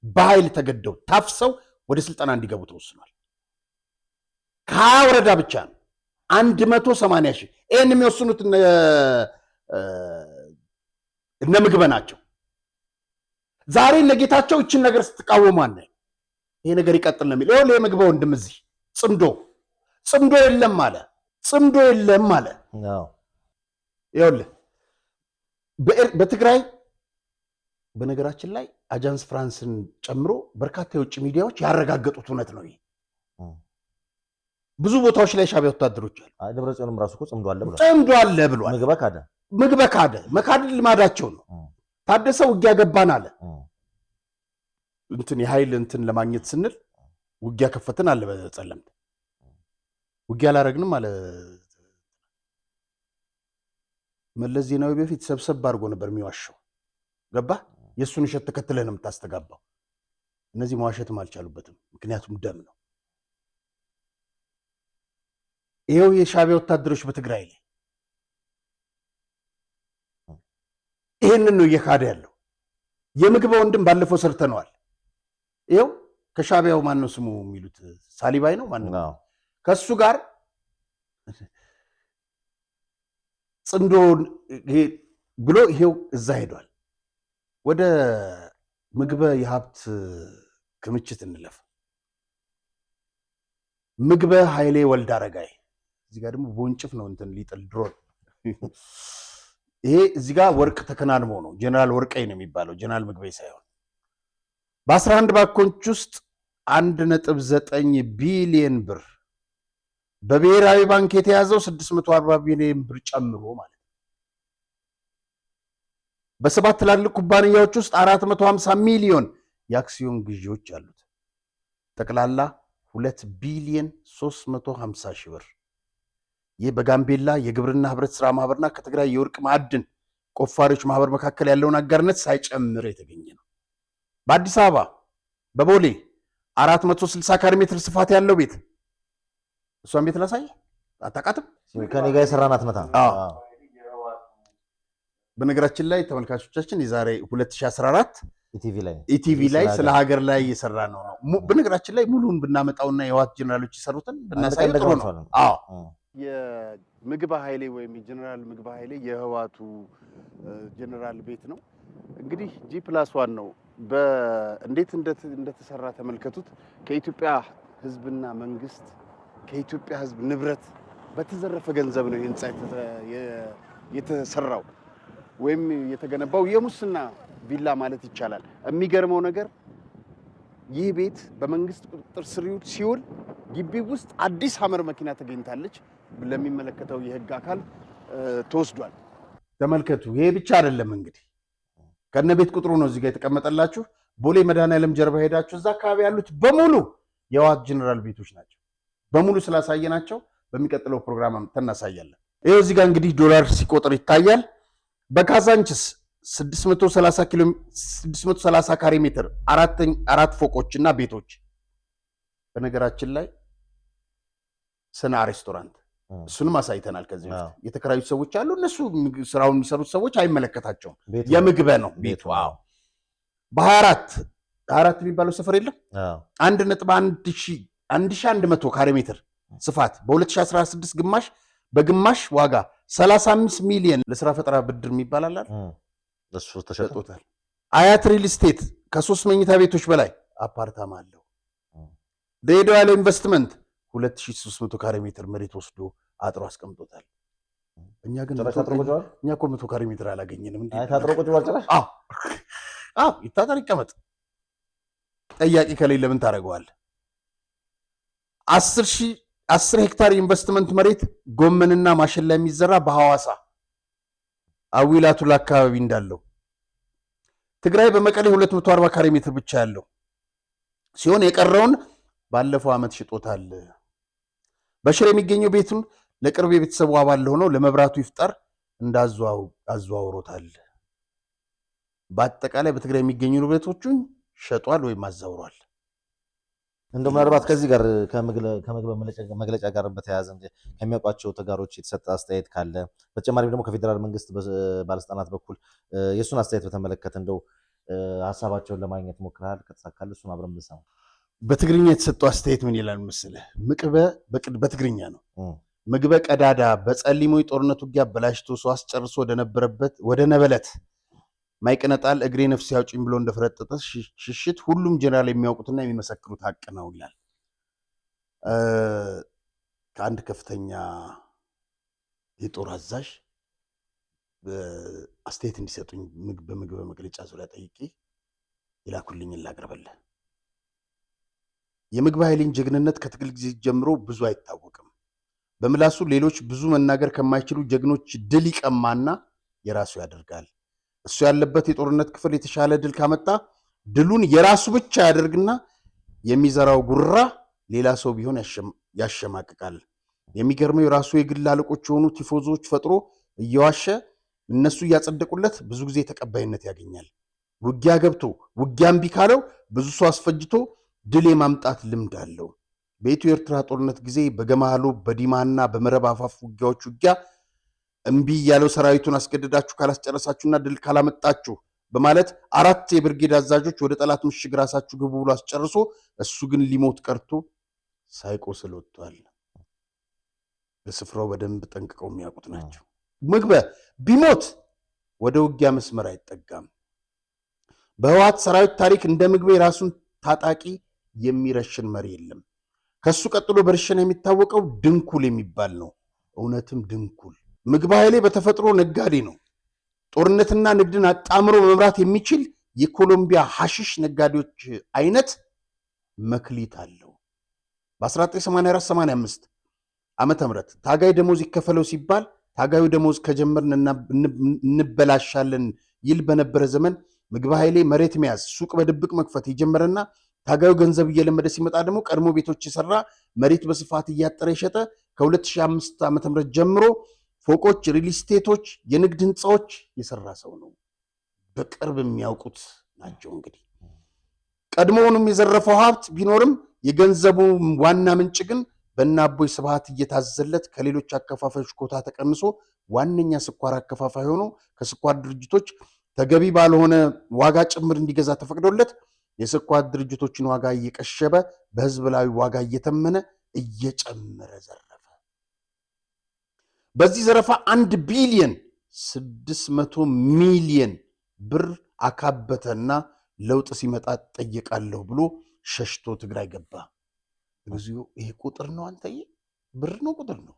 በኃይል ተገደው ታፍሰው ወደ ስልጠና እንዲገቡ ተወስኗል። ከ20 ወረዳ ብቻ ነው 180 ሺህ። ይህን የሚወስኑት እነ ምግበ ናቸው። ዛሬ ለጌታቸው እችን ነገር ስትቃወሙ አለ ይሄ ነገር ይቀጥል ነው የሚል። ይኸውልህ የምግበ ወንድም እዚህ ጽምዶ የለም አለ። ይኸውልህ በትግራይ በነገራችን ላይ አጃንስ ፍራንስን ጨምሮ በርካታ የውጭ ሚዲያዎች ያረጋገጡት እውነት ነው። ይሄ ብዙ ቦታዎች ላይ ሻዕቢያ ወታደሮች አሉ። ደብረጽዮንም ራሱ እኮ ጽምዶ አለ ብሏል። ምግበ ካደ መካድ ልማዳቸው ነው። ታደሰ ውጊያ ገባን አለ። የኃይል ለማግኘት ስንል ውጊያ ከፈትን አለ። በጸለምት ውጊያ አላረግንም አለ። መለስ ዜናዊ በፊት ሰብሰብ አድርጎ ነበር የሚዋሸው። ገባ? የእሱን እሸት ተከትለህ ነው የምታስተጋባው። እነዚህ መዋሸትም አልቻሉበትም፣ ምክንያቱም ደም ነው። ይኸው የሻዕቢያ ወታደሮች በትግራይ ላይ ይህንን ነው እየካደ ያለው። የምግበ ወንድም ባለፈው ሰርተነዋል። ይኸው ከሻዕቢያው ማን ነው ስሙ የሚሉት ሳሊባይ ነው ማን ነው? ከሱ ጋር ጽምዶ ብሎ ይሄው እዛ ሄዷል። ወደ ምግበ የሀብት ክምችት እንለፍ። ምግበ ኃይሌ ወልድ አረጋይ እዚህ ጋር ደግሞ በወንጭፍ ነው ሊጥል ድሮን። ይሄ እዚህ ጋር ወርቅ ተከናንሞ ነው ጀነራል ወርቀይ ነው የሚባለው፣ ጀነራል ምግበይ ሳይሆን። በ11 ባንኮች ውስጥ 1.9 ቢሊዮን ብር በብሔራዊ ባንክ የተያዘው 640 ቢሊዮን ብር ጨምሮ ማለት ነው። በሰባት ትላልቅ ኩባንያዎች ውስጥ 450 ሚሊዮን የአክሲዮን ግዢዎች አሉት። ጠቅላላ 2 ቢሊዮን 350 ሺህ ብር። ይህ በጋምቤላ የግብርና ህብረት ስራ ማህበርና ከትግራይ የወርቅ ማዕድን ቆፋሪዎች ማህበር መካከል ያለውን አጋርነት ሳይጨምር የተገኘ ነው። በአዲስ አበባ በቦሌ 460 ካሬ ሜትር ስፋት ያለው ቤት፣ እሷን ቤት ላሳይ አታውቃትም? ከኔ ጋር የሰራናት መታ። በነገራችን ላይ ተመልካቾቻችን የዛሬ 2014 ኢቲቪ ላይ ስለ ሀገር ላይ የሰራ ነው። በነገራችን ላይ ሙሉን ብናመጣውና የህወሓት ጀነራሎች የሰሩትን ብናሳይ ጥሩ ነው። የምግበ ኃይሌ ወይም የጀነራል ምግበ ኃይሌ የህወሓቱ ጀነራል ቤት ነው። እንግዲህ G+1 ነው። እንዴት እንደተሰራ ተመልከቱት። ከኢትዮጵያ ህዝብና መንግስት ከኢትዮጵያ ህዝብ ንብረት በተዘረፈ ገንዘብ ነው ህንጻ የተሰራው ወይም የተገነባው። የሙስና ቪላ ማለት ይቻላል። የሚገርመው ነገር ይህ ቤት በመንግስት ቁጥጥር ስር ሲውል ግቢ ውስጥ አዲስ ሐመር መኪና ተገኝታለች። ለሚመለከተው የህግ አካል ተወስዷል። ተመልከቱ። ይሄ ብቻ አይደለም እንግዲህ ከነ ቤት ቁጥሩ ነው እዚህ ጋር የተቀመጠላችሁ። ቦሌ መድኃኔዓለም ጀርባ ሄዳችሁ እዛ አካባቢ ያሉት በሙሉ የህወሓት ጀነራል ቤቶች ናቸው። በሙሉ ስላሳየናቸው በሚቀጥለው ፕሮግራም እናሳያለን። ይሄው እዚህ ጋር እንግዲህ ዶላር ሲቆጥር ይታያል። በካዛንችስ 630 ካሬ ሜትር አራት ፎቆችና ቤቶች። በነገራችን ላይ ሰና ሬስቶራንት እሱንም አሳይተናል። ከዚህ በፊት የተከራዩት ሰዎች አሉ። እነሱ ስራውን የሚሰሩት ሰዎች አይመለከታቸውም። የምግበ ነው ቤቱ። አዎ በ24 የሚባለው ሰፈር የለም 1.1100 ካሬ ሜትር ስፋት በ2016 በግማሽ ዋጋ 35 ሚሊዮን ለስራ ፈጠራ ብድር የሚባላል እሱ ተሸጦታል። አያት ሪል ስቴት ከ3 መኝታ ቤቶች በላይ አፓርታማ አለው። ድሬዳዋ ያለው ኢንቨስትመንት 2300 ካሬ ሜትር መሬት ወስዶ አጥሮ አስቀምጦታል። እኛ ግን እኛ እኮ 100 ካሬ ሜትር አላገኘንም። ታጥሮ ቁጭ ብሏል ጭራሽ። ይታጠር ይቀመጥ። ጠያቂ ከሌለ ምን ታደርገዋለህ? 10,000 10 ሄክታር ኢንቨስትመንት መሬት ጎመንና ማሽላ የሚዘራ በሐዋሳ አዊላቱላ አካባቢ እንዳለው ትግራይ በመቀሌ 240 ካሬ ሜትር ብቻ ያለው ሲሆን የቀረውን ባለፈው ዓመት ሽጦታል። በሽሬ የሚገኘው ቤቱን ለቅርብ የቤተሰቡ አባል ሆነው ለመብራቱ ይፍጠር እንዳዘዋውሮታል። በአጠቃላይ በትግራይ የሚገኙ ንብረቶቹን ሸጧል ወይም አዛውሯል። እንደው ምናልባት ከዚህ ጋር ከምግብ መግለጫ ጋር በተያያዘ ከሚያውቋቸው ተጋሮች የተሰጠ አስተያየት ካለ በተጨማሪም ደግሞ ከፌዴራል መንግስት ባለስልጣናት በኩል የእሱን አስተያየት በተመለከተ እንደው ሀሳባቸውን ለማግኘት ሞክረሃል? ከተሳካል እሱን አብረን ብንሰማ። በትግርኛ የተሰጠው አስተያየት ምን ይላል መሰለህ? በትግርኛ ነው። ምግበ ቀዳዳ በጸሊሞይ ጦርነት ውጊያ በላሽቶ ሰው አስጨርሶ ወደ ነበለት ማይቀነጣል እግሬ ነፍስ ያውጭኝ ብሎ እንደፈረጠጠ ሽሽት ሁሉም ጀነራል የሚያውቁትና የሚመሰክሩት ሀቅ ነው ይላል። ከአንድ ከፍተኛ የጦር አዛዥ አስተያየት እንዲሰጡኝ በምግብ መግለጫ ዙሪያ ጠይቄ ይላኩልኝን ላቅርበልህ። የምግብ ኃይልን ጀግንነት ከትግል ጊዜ ጀምሮ ብዙ አይታወቅም። በምላሱ ሌሎች ብዙ መናገር ከማይችሉ ጀግኖች ድል ይቀማና የራሱ ያደርጋል። እሱ ያለበት የጦርነት ክፍል የተሻለ ድል ካመጣ ድሉን የራሱ ብቻ ያደርግና የሚዘራው ጉራ ሌላ ሰው ቢሆን ያሸማቅቃል። የሚገርመው የራሱ የግል አለቆች የሆኑ ቲፎዞች ፈጥሮ እየዋሸ እነሱ እያጸደቁለት ብዙ ጊዜ ተቀባይነት ያገኛል። ውጊያ ገብቶ ውጊያ እምቢ ካለው ብዙ ሰው አስፈጅቶ ድል የማምጣት ልምድ አለው። በኢትዮ ኤርትራ ጦርነት ጊዜ በገማሎ በዲማና በመረብ አፋፍ ውጊያዎች ውጊያ እምቢ ያለው ሰራዊቱን አስገድዳችሁ ካላስጨረሳችሁና ድል ካላመጣችሁ በማለት 4 የብርጌድ አዛዦች ወደ ጠላት ምሽግ ራሳችሁ ግቡ ብሎ አስጨርሶ እሱ ግን ሊሞት ቀርቶ ሳይቆስል ወጥቷል። በስፍራው በደንብ ጠንቅቀው የሚያውቁት ናቸው። ምግበ ቢሞት ወደ ውጊያ መስመር አይጠጋም። በህወሓት ሰራዊት ታሪክ እንደ ምግበ የራሱን ታጣቂ የሚረሽን መሪ የለም። ከሱ ቀጥሎ በርሸና የሚታወቀው ድንኩል የሚባል ነው። እውነትም ድንኩል። ምግበ ኃይሌ በተፈጥሮ ነጋዴ ነው። ጦርነትና ንግድን አጣምሮ መምራት የሚችል የኮሎምቢያ ሐሽሽ ነጋዴዎች አይነት መክሊት አለው። በ1984-85 ዓመተ ምህረት ታጋይ ደሞዝ ይከፈለው ሲባል ታጋዩ ደሞዝ ከጀመርን እንበላሻለን ይል በነበረ ዘመን ምግበ ኃይሌ መሬት መያዝ፣ ሱቅ በድብቅ መክፈት የጀመረና ታጋዩ ገንዘብ እየለመደ ሲመጣ ደግሞ ቀድሞ ቤቶች የሰራ መሬት በስፋት እያጠረ የሸጠ ከ2005 ዓ.ም ጀምሮ ፎቆች፣ ሪል ስቴቶች፣ የንግድ ህንፃዎች የሰራ ሰው ነው። በቅርብ የሚያውቁት ናቸው። እንግዲህ ቀድሞውንም የዘረፈው ሀብት ቢኖርም የገንዘቡ ዋና ምንጭ ግን በአቦይ ስብሃት እየታዘለት ከሌሎች አከፋፋዮች ኮታ ተቀንሶ ዋነኛ ስኳር አከፋፋይ ሆኖ ከስኳር ድርጅቶች ተገቢ ባልሆነ ዋጋ ጭምር እንዲገዛ ተፈቅዶለት የስኳር ድርጅቶችን ዋጋ እየቀሸበ በህዝብ ላይ ዋጋ እየተመነ እየጨመረ ዘረፈ። በዚህ ዘረፋ 1 ቢሊዮን 600 ሚሊዮን ብር አካበተና ለውጥ ሲመጣ ጠይቃለሁ ብሎ ሸሽቶ ትግራይ ገባ። እግዚኦ ይሄ ቁጥር ነው አንተዬ፣ ብር ነው ቁጥር ነው።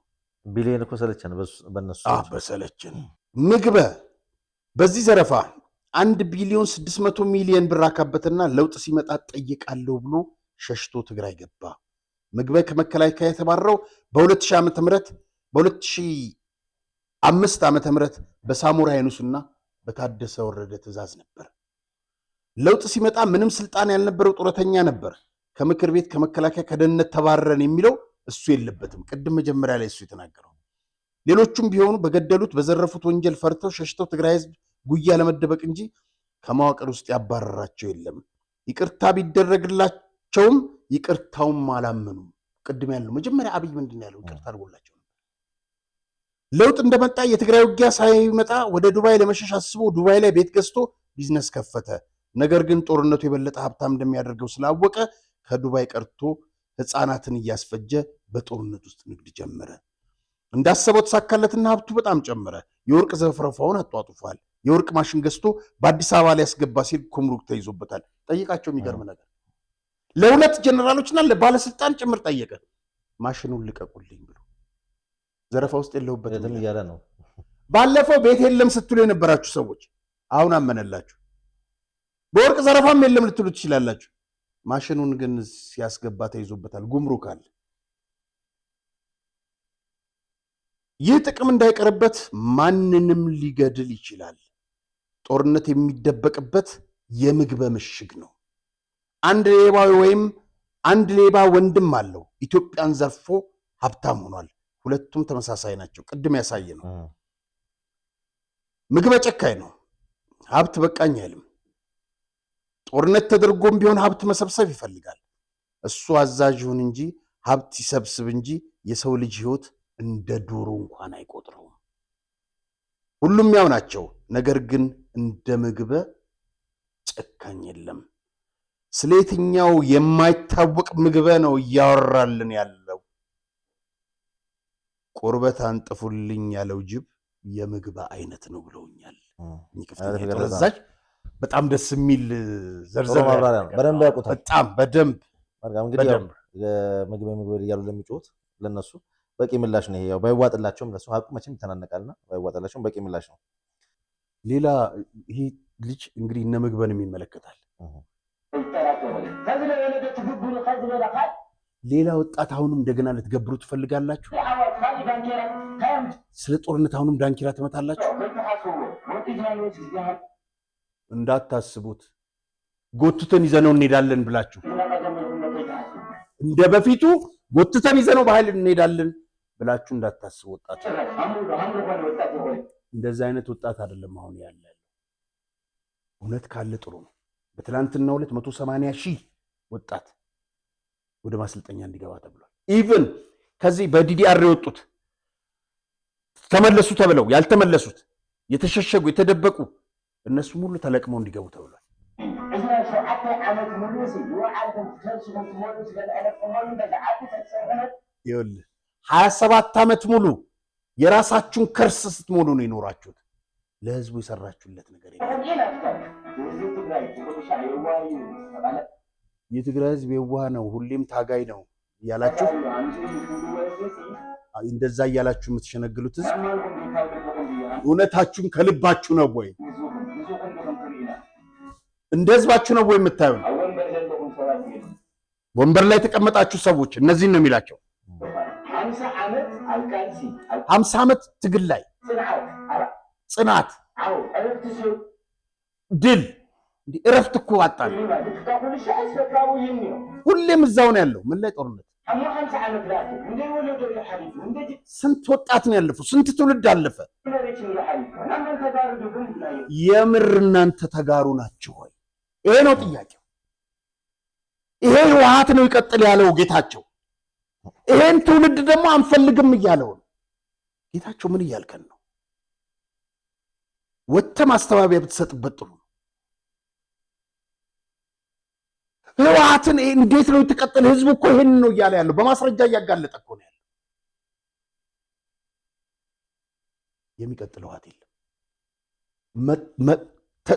ቢሊዮን እኮ ሰለቸን በእነሱ በሰለቸን። ምግበ በዚህ ዘረፋ 1 ቢሊዮን 600 ሚሊዮን ብር አካበተና ለውጥ ሲመጣ ጠይቃለሁ ብሎ ሸሽቶ ትግራይ ገባ። ምግበ ከመከላከያ የተባረረው በ2000 ዓመተ ምህረት በ2005 ዓመተ ምህረት በሳሞራ የኑስና በታደሰ ወረደ ትእዛዝ ነበር። ለውጥ ሲመጣ ምንም ስልጣን ያልነበረው ጡረተኛ ነበር። ከምክር ቤት ከመከላከያ ከደህንነት ተባረረን የሚለው እሱ የለበትም። ቅድም መጀመሪያ ላይ እሱ የተናገረው። ሌሎቹም ቢሆኑ በገደሉት በዘረፉት ወንጀል ፈርተው ሸሽተው ትግራይ ህዝብ ጉያ ለመደበቅ እንጂ ከመዋቅር ውስጥ ያባረራቸው የለም። ይቅርታ ቢደረግላቸውም ይቅርታውም አላመኑም። ቅድም ያለው መጀመሪያ አብይ ምንድን ያለው ይቅርታ አድርጎላቸው ነበር። ለውጥ እንደመጣ የትግራይ ውጊያ ሳይመጣ ወደ ዱባይ ለመሸሽ አስቦ ዱባይ ላይ ቤት ገዝቶ ቢዝነስ ከፈተ። ነገር ግን ጦርነቱ የበለጠ ሀብታም እንደሚያደርገው ስላወቀ ከዱባይ ቀርቶ ህፃናትን እያስፈጀ በጦርነት ውስጥ ንግድ ጀመረ። እንዳሰበው ተሳካለትና ሀብቱ በጣም ጨመረ። የወርቅ ዘረፋውን አጧጡፏል። የወርቅ ማሽን ገዝቶ በአዲስ አበባ ላይ ያስገባ ሲል ኩምሩክ ተይዞበታል። ጠይቃቸው፣ የሚገርም ነገር ለ2 ጀነራሎችና ለባለስልጣን ጭምር ጠየቀ። ማሽኑን ልቀቁልኝ ብሎ ዘረፋ ውስጥ የለሁበትም እያለ ነው። ባለፈው ቤት የለም ስትሉ የነበራችሁ ሰዎች አሁን አመነላችሁ። በወርቅ ዘረፋም የለም ልትሉ ትችላላችሁ። ማሽኑን ግን ሲያስገባ ተይዞበታል። ጉምሩክ አለ። ይህ ጥቅም እንዳይቀርበት ማንንም ሊገድል ይችላል። ጦርነት የሚደበቅበት የምግበ ምሽግ ነው። አንድ ሌባ ወንድም አለው። ኢትዮጵያን ዘርፎ ሀብታም ሆኗል። ሁለቱም ተመሳሳይ ናቸው። ቅድም ያሳየ ነው። ምግበ ጨካኝ ነው። ሀብት በቃኝ አይልም። ጦርነት ተደርጎም ቢሆን ሀብት መሰብሰብ ይፈልጋል። እሱ አዛዥ ይሁን እንጂ ሀብት ይሰብስብ እንጂ የሰው ልጅ ህይወት እንደ ዶሮ እንኳን አይቆጥረውም። ሁሉም ያው ናቸው። ነገር ግን እንደ ምግበ ጨካኝ የለም። ስለ የትኛው የማይታወቅ ምግበ ነው እያወራልን ያለው? ቁርበት አንጥፉልኝ ያለው ጅብ የምግበ አይነት ነው ብለውኛል። ከፍተኛ በጣም ደስ የሚል ዘርዘር በደንብ ያውቁታል። በጣም በደንብ ምግብ እያሉ ለሚጮት ለነሱ በቂ ምላሽ ነው። ያው ባይዋጥላቸውም ለሱ ሀቁ መቼም ይተናነቃልና ባይዋጥላቸውም በቂ ምላሽ ነው። ሌላ ይሄ ልጅ እንግዲህ እነ ምግበንም ይመለከታል። ሌላ ወጣት አሁንም እንደገና ልትገብሩ ትፈልጋላችሁ? ስለ ጦርነት አሁንም ዳንኪራ ትመታላችሁ? እንዳታስቡት። ጎትተን ይዘነው እንሄዳለን ብላችሁ እንደ በፊቱ ጎትተን ይዘነው በኃይል እንሄዳለን ብላችሁ እንዳታስቡ። ወጣት እንደዚህ አይነት ወጣት አይደለም አሁን ያለ። እውነት ካለ ጥሩ ነው። በትላንትናው ዕለት 180 ሺህ ወጣት ወደ ማሰልጠኛ እንዲገባ ተብሏል። ኢቭን ከዚህ በዲዲአር የወጡት ተመለሱ ተብለው ያልተመለሱት የተሸሸጉ የተደበቁ እነሱ ሙሉ ተለቅመው እንዲገቡ ተብሏል። ይኸውልህ 27 ዓመት ሙሉ የራሳችሁን ከርስ ስትሞሉ ነው የኖራችሁት። ለህዝቡ የሰራችሁለት ነገር የለም። የትግራይ ህዝብ የዋህ ነው፣ ሁሌም ታጋይ ነው እያላችሁ እንደዛ እያላችሁ የምትሸነግሉት ህዝብ እውነታችሁን ከልባችሁ ነው ወይ? እንደ ህዝባችሁ ነው ወይ የምታዩ? ወንበር ላይ የተቀመጣችሁ ሰዎች እነዚህን ነው የሚላቸው። 50 ዓመት ትግል ላይ ጽናት፣ ድል፣ እረፍት እኮ አጣን። ሁሌም እዛው ነው ያለው። ምን ላይ ጦርነት? ስንት ወጣት ነው ያለፈው? ስንት ትውልድ አለፈ? የምር እናንተ ተጋሩ ናችሁ ወይ? ይሄ ነው ጥያቄው። ይሄ ህወሓት ነው ይቀጥል ያለው ጌታቸው። ይሄን ትውልድ ደግሞ አንፈልግም እያለው ነው ጌታቸው። ምን እያልከን ነው? ወጥተህ ማስተባበያ ብትሰጥበት ጥሩ ነው። ህወሓትን እንዴት ነው የተቀጠለ? ህዝቡ እኮ ይሄን ነው እያለ ያለው በማስረጃ እያጋለጠ እኮ ነው ያለው። የሚቀጥል ህወሓት የለም።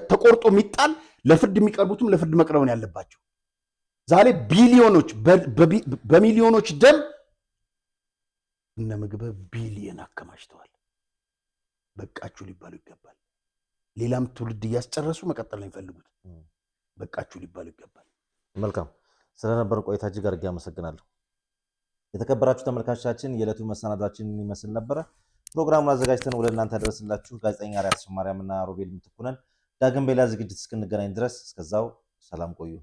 ተቆርጦ የሚጣል ለፍርድ የሚቀርቡትም ለፍርድ መቅረብ ነው ያለባቸው። ዛሬ ቢሊዮኖች በሚሊዮኖች ደም እነ ምግበ ቢሊየን አከማችተዋል። በቃችሁ ሊባሉ ይገባል። ሌላም ትውልድ እያስጨረሱ መቀጠል ነው የሚፈልጉት። በቃችሁ ሊባሉ ይገባል። መልካም ስለነበረ ቆይታ እጅግ አድርጌ አመሰግናለሁ። የተከበራችሁ ተመልካቾቻችን የዕለቱ መሰናዷችን ይመስል ነበረ። ፕሮግራሙን አዘጋጅተን ወደ እናንተ ያደረስላችሁ ጋዜጠኛ ሪያት ማርያምና ሮቤል ምትኩ ነን። ዳግም በሌላ ዝግጅት እስክንገናኝ ድረስ እስከዛው ሰላም ቆዩ።